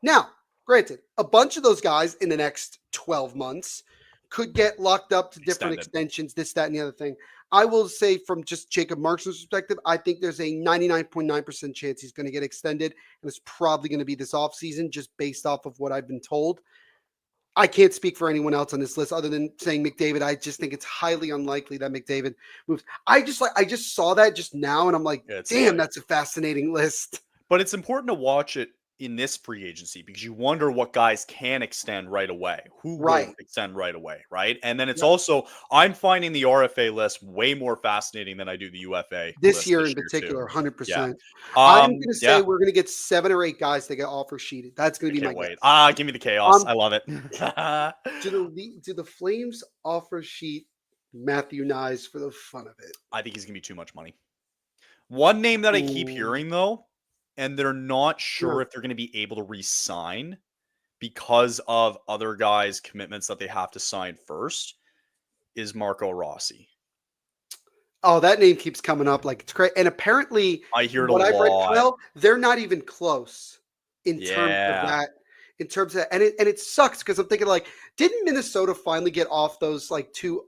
Now, granted, a bunch of those guys in the next 12 months could get locked up to different extensions, this, that, and the other thing. I will say from just Jacob Markstrom's perspective, I think there's a 99.9% chance he's going to get extended, and it's probably going to be this offseason just based off of what I've been told. I can't speak for anyone else on this list other than saying McDavid. I just think it's highly unlikely that McDavid moves. I just saw that just now, and I'm like, damn, that's a fascinating list. But it's important to watch it in this free agency because you wonder what guys can extend right away, who will extend right away, right? And then it's also, I'm finding the RFA list way more fascinating than I do the UFA this year in particular, 100%. Yeah. I'm going to say we're going to get 7 or 8 guys that get offer sheeted. That's going to be my guess. Give me the chaos. I love it. do the Flames offer sheet Matthew Nyes for the fun of it? I think he's going to be too much money. One name that I keep hearing though, and they're not sure if they're going to be able to re-sign because of other guys' commitments that they have to sign first, is Marco Rossi. Oh, that name keeps coming up like it's great. And apparently, I hear it a lot. Kyle, they're not even close in terms of that. In terms of and it sucks because I'm thinking like, didn't Minnesota finally get off those like 2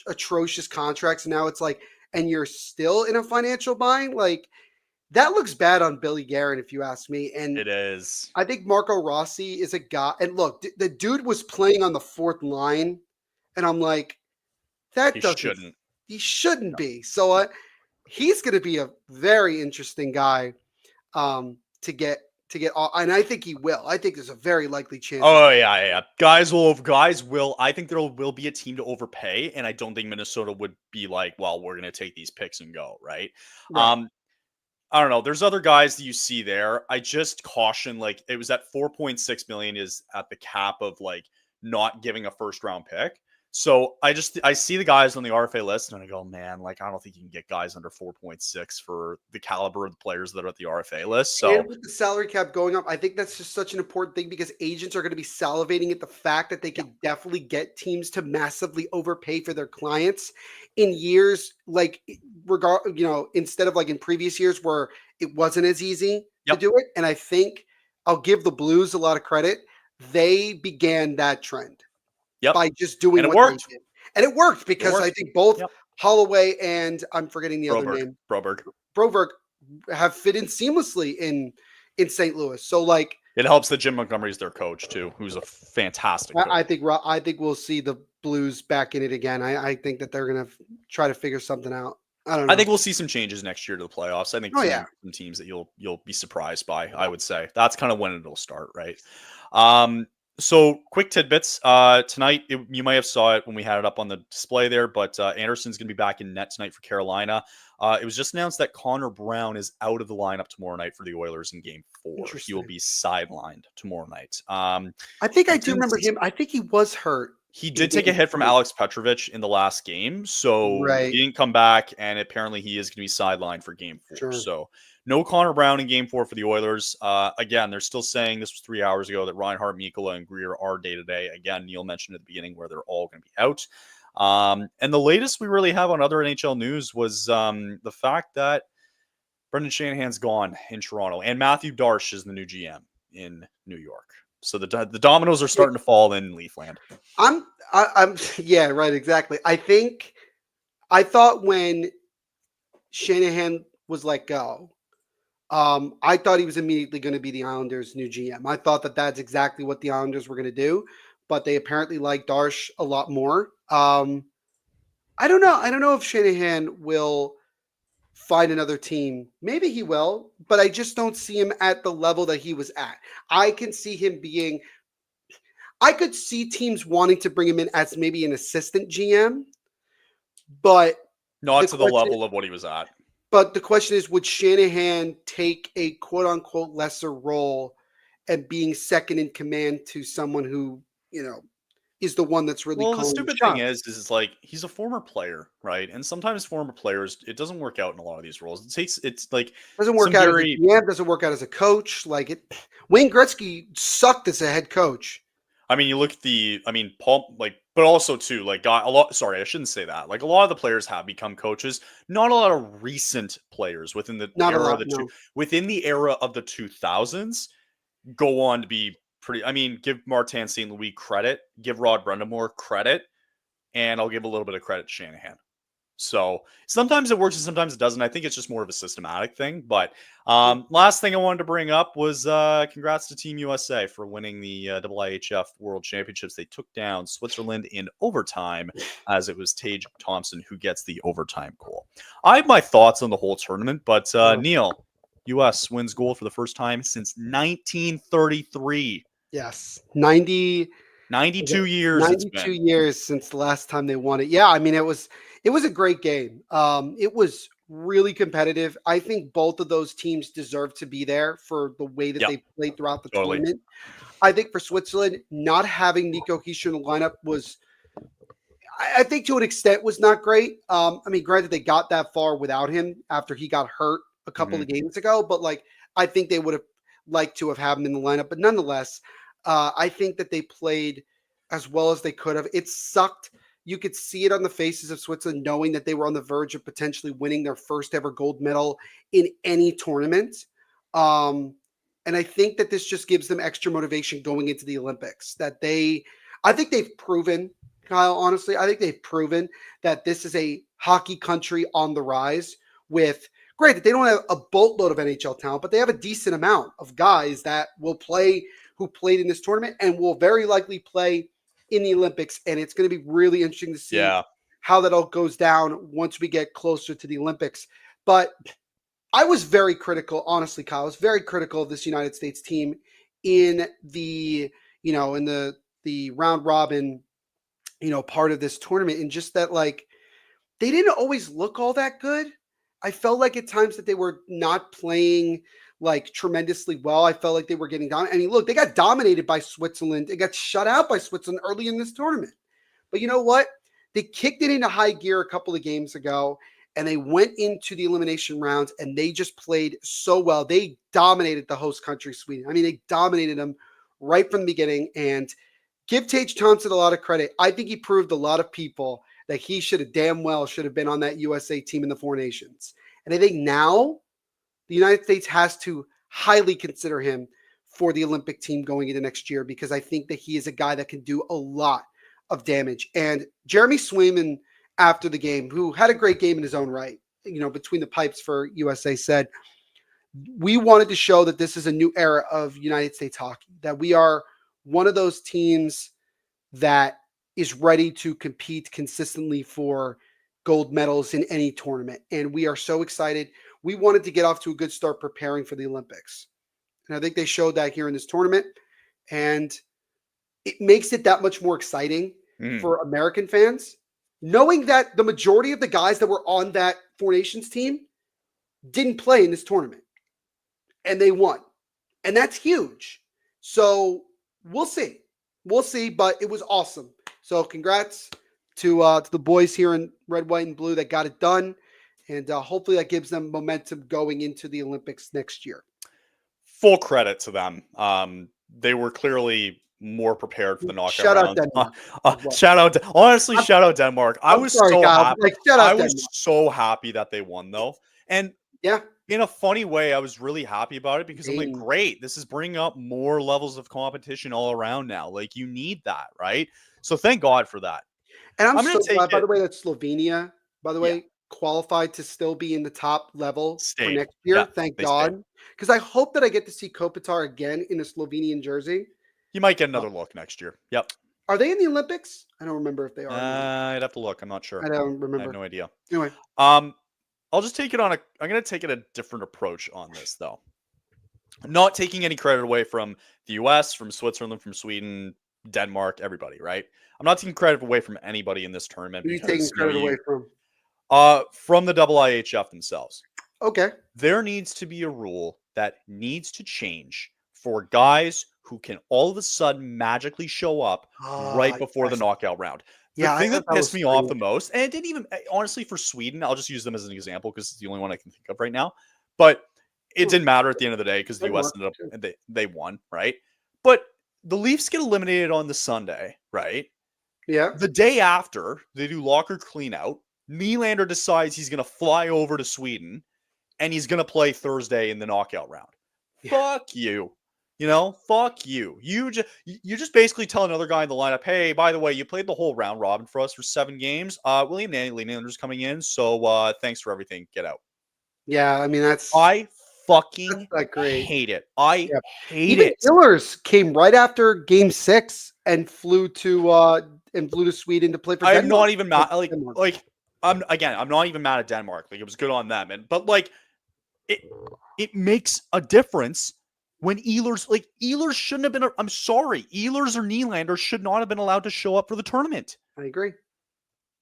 atrocious contracts? And now it's like, and you're still in a financial bind, like. That looks bad on Billy Guerin, if you ask me. And it is. I think Marco Rossi is a guy. And look, the dude was playing on the 4th line, and I'm like, he shouldn't be. So he's going to be a very interesting guy to get. And I think he will. I think there's a very likely chance. Oh yeah. Guys will. I think there will be a team to overpay, and I don't think Minnesota would be like, well, we're going to take these picks and go right. I don't know. There's other guys that you see there. I just caution, like it was at 4.6 million is at the cap of like not giving a first round pick. So I see the guys on the RFA list and I go, man, like I don't think you can get guys under 4.6 for the caliber of the players that are at the RFA list. So and with the salary cap going up, I think that's just such an important thing because agents are going to be salivating at the fact that they can definitely get teams to massively overpay for their clients in years like instead of like in previous years where it wasn't as easy to do it. And I think I'll give the Blues a lot of credit. They began that trend. By just doing what they did. And it worked because I think both Holloway and I'm forgetting the other name. Broberg have fit in seamlessly in St. Louis. So like it helps that Jim Montgomery's their coach too, who's a fantastic coach. I think we'll see the Blues back in it again. I think that they're gonna try to figure something out. I don't know. I think we'll see some changes next year to the playoffs. I think some teams that you'll be surprised by, I would say. That's kind of when it'll start, right? So quick tidbits. Tonight, you might have saw it when we had it up on the display there, but Anderson's going to be back in net tonight for Carolina. It was just announced that Connor Brown is out of the lineup tomorrow night for the Oilers in Game 4. He will be sidelined tomorrow night. I think I do remember him. I think he was hurt. He did take a hit from Alex Petrovich in the last game, so he didn't come back, and apparently he is going to be sidelined for Game 4. So no Connor Brown in Game 4 for the Oilers. Again, they're still saying this was 3 hours ago that Reinhart, Mikkola, and Greer are day-to-day. Again, Neil mentioned at the beginning where they're all going to be out. And the latest we really have on other NHL news was the fact that Brendan Shanahan's gone in Toronto, and Matthew Darsh is the new GM in New York. So the dominoes are starting to fall in Leafland. I'm yeah, right, exactly. I thought when Shanahan was let go, I thought he was immediately going to be the Islanders' new GM. I thought that that's exactly what the Islanders were going to do, but they apparently like Darsh a lot more. I don't know. I don't know if Shanahan will find another team. Maybe he will, but I just don't see him at the level that he was at. I can see him being. I could see teams wanting to bring him in as maybe an assistant GM, but not to the level of what he was at. But the question is, would Shanahan take a quote unquote lesser role and being second in command to someone who, is the one that's really calling the stupid thing is it's like he's a former player, right? And sometimes former players, it doesn't work out in a lot of these roles. It's like doesn't work out as a GM, doesn't work out as a coach. Wayne Gretzky sucked as a head coach. I mean, you look at Paul, but also too, sorry, I shouldn't say that. Like a lot of the players have become coaches. Not a lot of recent players within the era of the 2000s go on to be pretty. I mean, give Martin St. Louis credit, give Rod Brundamore credit, and I'll give a little bit of credit to Shanahan. So sometimes it works and sometimes it doesn't. I think it's just more of a systematic thing. But last thing I wanted to bring up was congrats to Team USA for winning the IIHF World Championships. They took down Switzerland in overtime, as it was Tage Thompson who gets the overtime goal. I have my thoughts on the whole tournament, but Neil, US wins gold for the first time since 1933. Yes, 92 years. 92 years since the last time they won it. Yeah, I mean, it was a great game. It was really competitive. I think both of those teams deserve to be there for the way that they played throughout the tournament. I think for Switzerland, not having Nico Hischier in the lineup was, I think to an extent, was not great. I mean, granted, they got that far without him after he got hurt a couple of games ago, but I think they would have liked to have had him in the lineup. But nonetheless, I think that they played as well as they could have. It sucked. You could see it on the faces of Switzerland, knowing that they were on the verge of potentially winning their first ever gold medal in any tournament. And I think that this just gives them extra motivation going into the Olympics. I think they've proven, Kyle, honestly, I think they've proven that this is a hockey country on the rise with, granted, they don't have a boatload of NHL talent, but they have a decent amount of guys that will play, who played in this tournament and will very likely play in the Olympics. And it's going to be really interesting to see how that all goes down once we get closer to the Olympics. But I was very critical, honestly, Kyle, I was very critical of this United States team in the round robin, part of this tournament. And just that, they didn't always look all that good. I felt like at times that they were not playing tremendously well. I felt like they were getting down. I mean, look, they got dominated by Switzerland. They got shut out by Switzerland early in this tournament. But you know what? They kicked it into high gear a couple of games ago, and they went into the elimination rounds, and they just played so well. They dominated the host country, Sweden. I mean, they dominated them right from the beginning. And give Tage Thompson a lot of credit. I think he proved a lot of people that he should have been on that USA team in the Four Nations. And I think now the United States has to highly consider him for the Olympic team going into next year, because I think that he is a guy that can do a lot of damage. And Jeremy Swayman, after the game, who had a great game in his own right, between the pipes for USA, said, we wanted to show that this is a new era of United States hockey, that we are one of those teams that is ready to compete consistently for gold medals in any tournament. And we are so excited. We wanted to get off to a good start preparing for the Olympics. And I think they showed that here in this tournament. And it makes it that much more exciting for American fans, knowing that the majority of the guys that were on that Four Nations team didn't play in this tournament. And they won. And that's huge. So we'll see. We'll see, but it was awesome. So congrats to the boys here in red, white, and blue that got it done. And hopefully that gives them momentum going into the Olympics next year. Full credit to them. They were clearly more prepared for the knockout shout round. Shout out Denmark. Shout out Denmark. I was so happy that they won, though. And yeah, in a funny way, I was really happy about it because I'm like, Same. great, this is bringing up more levels of competition all around now. Like, you need that, right? So thank God for that. And I'm I'm gonna so take glad, by it. the way, that Slovenia, by the Yeah, way, qualified to still be in the top level for stayed. next Yeah, year. Thank they stayed. God. Because I hope that I get to see Kopitar again in a Slovenian jersey. You might get Uh, another look next year. Yep. Are they in the Olympics? I don't remember if they are. In the Olympics. I'd have to look. I'm not sure. I don't I have remember. no idea. Anyway, Um, I'll just take it on a. I'm gonna take it a different approach on this though. Not taking any credit away from the U.S., from Switzerland, from Sweden, Denmark, everybody. Right. I'm not taking credit away from anybody in this tournament who are you taking because credit away from? from the IIHF themselves. Okay. There needs to be a rule that needs to change for guys who can all of a sudden magically show up right before the Yes. knockout round. The Yeah, I thing thought that that pissed was me off the strange. most, and it didn't even honestly for Sweden, I'll just use them as an example because it's the only one I can think of right now. But it didn't matter at the end of the day because the US Denmark, ended up too. they won, right? But the Leafs get eliminated on the Sunday, right? Yeah. The day after, they do locker clean out. Nylander decides he's going to fly over to Sweden and he's going to play Thursday in the knockout round. Yeah. Fuck you. You know, fuck you. You just basically tell another guy in the lineup, hey, by the way, you played the whole round robin for us for 7 games. William Nylander's coming in, so thanks for everything. Get out. Yeah, I mean that's I fucking not great. hate it. I Yeah. hate Even it. Oilers came right after Game 6 and flew to Sweden to play for I am Denmark. not even mad. I'm not even mad at Denmark. Like, it was good on them, but like it makes a difference when Ehlers shouldn't have been. I'm sorry, Ehlers or Nylander should not have been allowed to show up for the tournament. I agree.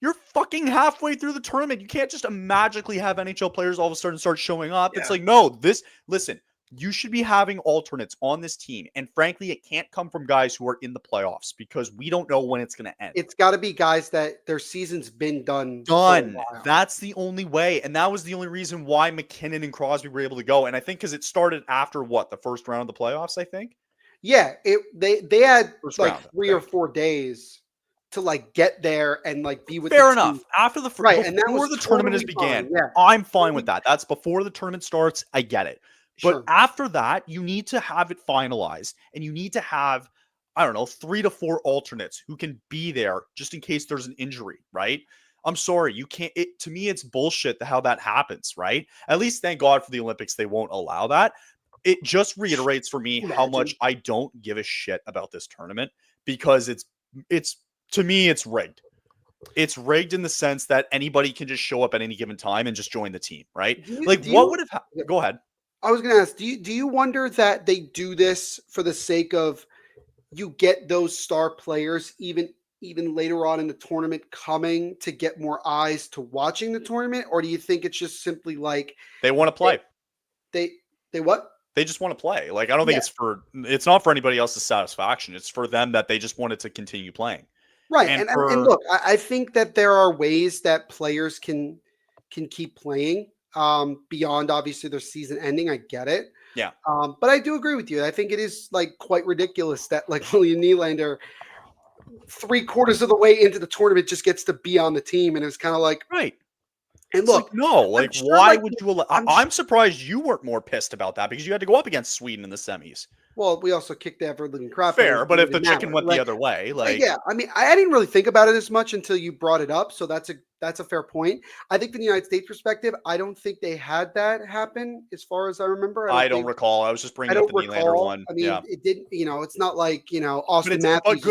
You're fucking halfway through the tournament. You can't just magically have NHL players all of a sudden start showing up. Yeah. It's like, no, listen, you should be having alternates on this team. And frankly, it can't come from guys who are in the playoffs because we don't know when it's going to end. It's got to be guys that their season's been done. That's the only way. And that was the only reason why McKinnon and Crosby were able to go. And I think because it started after the first round of the playoffs, I think. Yeah, they had First like round, 3 or 4 days to like get there and like be with Fair the enough. team. After the Right, before and that was the tournament has totally fine. began, Yeah. I'm fine with that. That's before the tournament starts. I get it. But Sure. after that, you need to have it finalized, and you need to have, I don't know, 3 to 4 alternates who can be there just in case there's an injury, right? I'm sorry, you can't. To me, it's bullshit how that happens, right? At least, thank God for the Olympics, they won't allow that. It just reiterates for me how much I don't give a shit about this tournament because it's to me, it's rigged. It's rigged in the sense that anybody can just show up at any given time and just join the team, right? What would have happened? Go ahead. I was going to ask, do you wonder that they do this for the sake of you get those star players even later on in the tournament coming to get more eyes to watching the tournament, or do you think it's just simply like they want to play? They what? They just want to play. Like, I don't think it's not for anybody else's satisfaction. It's for them that they just wanted to continue playing. Right. And look, I think that there are ways that players can keep playing beyond obviously their season ending. I get it. Yeah. But I do agree with you. I think it is like quite ridiculous that like William Nylander 3/4 of the way into the tournament just gets to be on the team. And it's kind of like, right. And look, why would you allow? I'm surprised you weren't more pissed about that because you had to go up against Sweden in the semis. Well, we also kicked the ever-living crap. Fair, but if the chicken went the other way, yeah, I mean, I didn't really think about it as much until you brought it up. So that's a fair point. I think from the United States perspective, I don't think they had that happen as far as I remember. I don't recall. I was just bringing up the Nylander one. I mean, it didn't. It's not like Austin Matthews.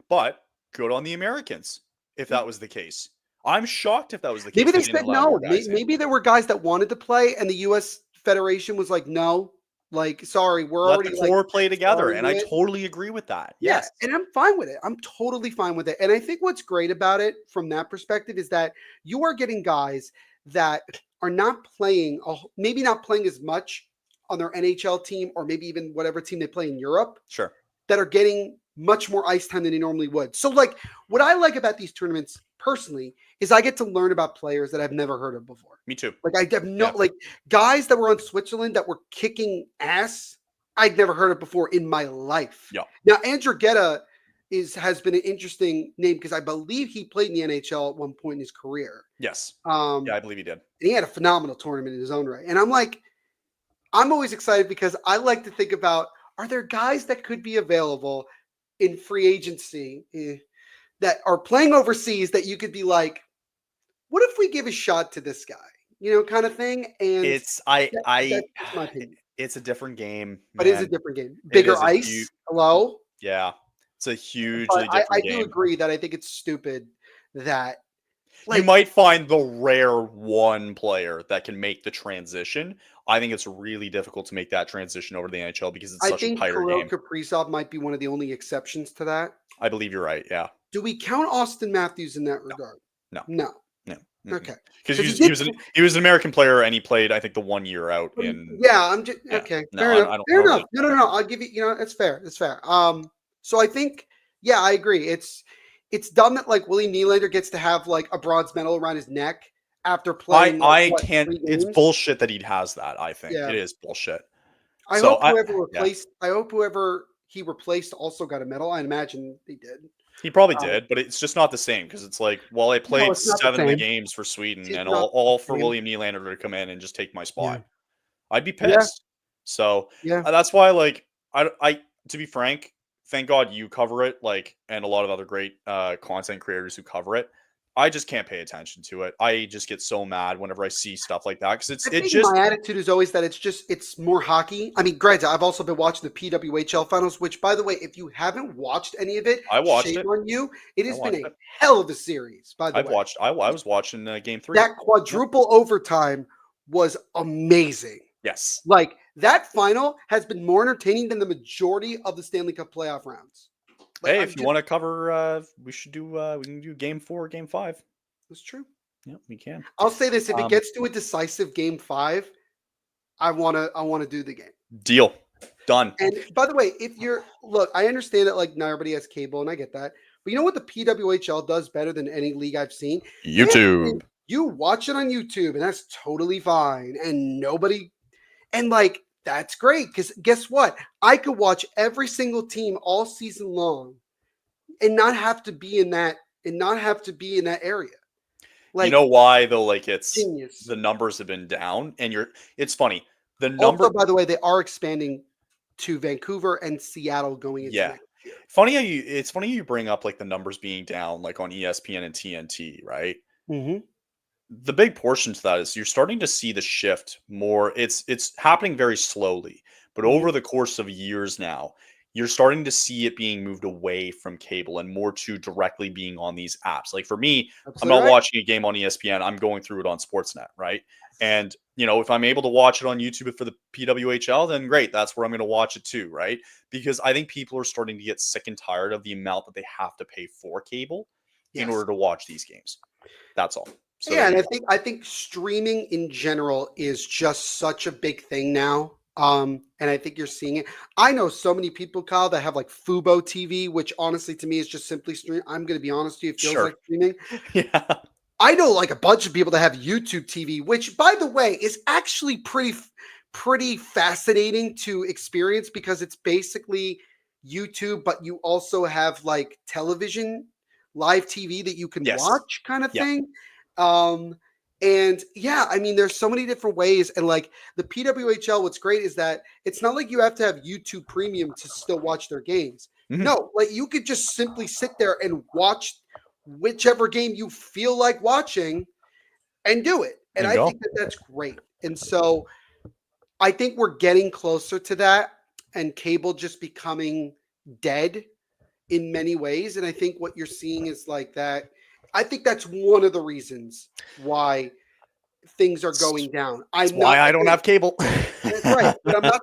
But good on the Americans if that was the case. I'm shocked if that was the case. Maybe they said no. Maybe there were guys that wanted to play, and the U.S. Federation was like, no. Like, sorry, we're let already the core play together, starting and I totally agree with that. Yeah, Yes, and I'm fine with it. I'm totally fine with it. And I think what's great about it from that perspective is that you are getting guys that are not playing, maybe not playing as much on their NHL team, or maybe even whatever team they play in Europe. Sure. That are getting much more ice time than they normally would. So, like, what I like about these tournaments personally is I get to learn about players that I've never heard of before. Me too. Like, I have like guys that were on Switzerland that were kicking ass I'd never heard of before in my life. Yeah. Now, Andrew Getta has been an interesting name because I believe he played in the NHL at one point in his career. Yes. Yeah, I believe he did. And he had a phenomenal tournament in his own right. And I'm always excited because I like to think about, are there guys that could be available in free agency that are playing overseas that you could be like, what if we give a shot to this guy, kind of thing? And It's that's my opinion. It's a different game, But it's a man. different game. It Bigger is a ice. Hello? yeah. It's a But hugely I different do game. agree that I think it's stupid that You might find the rare one player that can make the transition. I think it's really difficult to make that transition over to the NHL because it's I such a think tighter Kirill game. Kaprizov might be one of the only exceptions to that. I believe you're right. Yeah. Do we count Austin Matthews in that regard? No. No. Mm-mm. Okay. Because 'Cause he was an American player and he played, I think, the 1 year out in. Yeah, I'm just Yeah. okay. No, Fair I enough. don't Fair really. enough. No. I'll give you. That's fair. That's fair. So I think, yeah, I agree. It's dumb that like Willie Nylander gets to have like a bronze medal around his neck after playing. I what, can't. 3 It's games? bullshit that he has that. I think Yeah. it is bullshit. I So hope whoever yeah, replaced. I hope whoever he replaced also got a medal. I imagine they did. he probably Um, did, but it's just not the same because it's like, well, I No, played it's not the 7 of the same. games for Sweden, It's and not all the for same. William Nylander to come in and just take my Yeah. spot. I'd be Yeah. pissed. So Yeah. that's why, like, I to be frank, thank God you cover it, like, and a lot of other great content creators who cover it. I just can't pay attention to it. I just get so mad whenever I see stuff like that because I it think just my attitude is always that it's more hockey. I mean, granted, I've also been watching the PWHL finals, which, by the way, if you haven't watched any of it, I watched shame it. on you. It I has been watched a it. hell of a series, by the I've way. watched. I was watching Game 3. That quadruple overtime was amazing. Yes. Like that final has been more entertaining than the majority of the Stanley Cup playoff rounds. Like, Hey, I'm if you just- want to cover, we should do. We can do Game 4, Game 5. That's true. Yeah, we can. I'll say this: if it Um, gets to a decisive game 5, I wanna do the game. Deal. Done. And by the way, I understand that like not everybody has cable, and I get that. But you know what the PWHL does better than any league I've seen? YouTube. You watch it on YouTube, and that's totally fine. And like that's great because guess what? I could watch every single team all season long, and not have to be in that area. You know why though? Like Genius. the numbers have been down, and it's funny. The Also, number. by the way, they are expanding to Vancouver and Seattle going into Yeah. next year. It's funny you bring up like the numbers being down, like on ESPN and TNT, right? Mm-hmm. The big portion to that is you're starting to see the shift more. It's happening very slowly, but over the course of years now, you're starting to see it being moved away from cable and more to directly being on these apps. Like for me, I'm not watching a game on ESPN. I'm going through it on Sportsnet, right? And if I'm able to watch it on YouTube for the PWHL, then great. That's where I'm going to watch it too, right? Because I think people are starting to get sick and tired of the amount that they have to pay for cable in order to watch these games. That's all. So yeah, and I think streaming in general is just such a big thing now. And I think you're seeing it. I know so many people, Kyle, that have like Fubo TV, which honestly to me is just simply streaming. I'm going to be honest with you, it feels like streaming. Yeah. I know like a bunch of people that have YouTube TV, which by the way is actually pretty fascinating to experience because it's basically YouTube, but you also have like television, live TV that you can watch kind of thing. And yeah, I mean, there's so many different ways. And like the PWHL, what's great is that it's not like you have to have YouTube Premium to still watch their games. Mm-hmm. No, like you could just simply sit there and watch whichever game you feel like watching and do it. And I think that that's great. And so I think we're getting closer to that and cable just becoming dead in many ways. And I think what you're seeing is like that. I think that's one of the reasons why things are going down. That's why I don't have cable. That's right. But I'm not.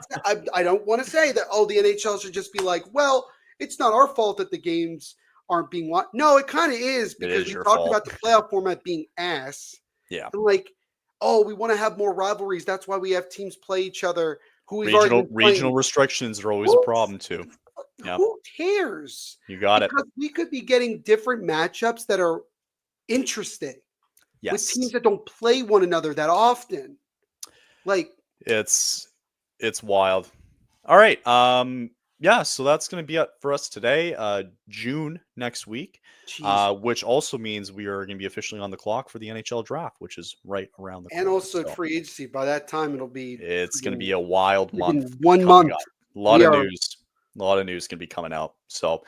I don't want to say that. Oh, the NHL should just be like, well, it's not our fault that the games aren't being watched. No, it kind of is because we talked about the playoff format being ass. Yeah. And like, oh, we want to have more rivalries. That's why we have teams play each other. Regional restrictions are always a problem too. Yep. Who cares? You got it. We could be getting different matchups that are interesting with teams that don't play one another that often. Like it's wild. All right. Yeah, so that's going to be it for us today. June next week, Jeez. which also means we are going to be officially on the clock for the NHL draft, which is right around the And corner. also So free agency. By that time, it'll be it's going to be freaking a wild month freaking 1 coming month. up. A lot We of are news. A lot of news can be coming out. So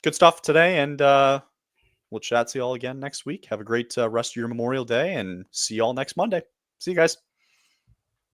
good stuff today, and we'll chat to you all again next week. Have a great rest of your Memorial Day, and see you all next Monday. See you guys.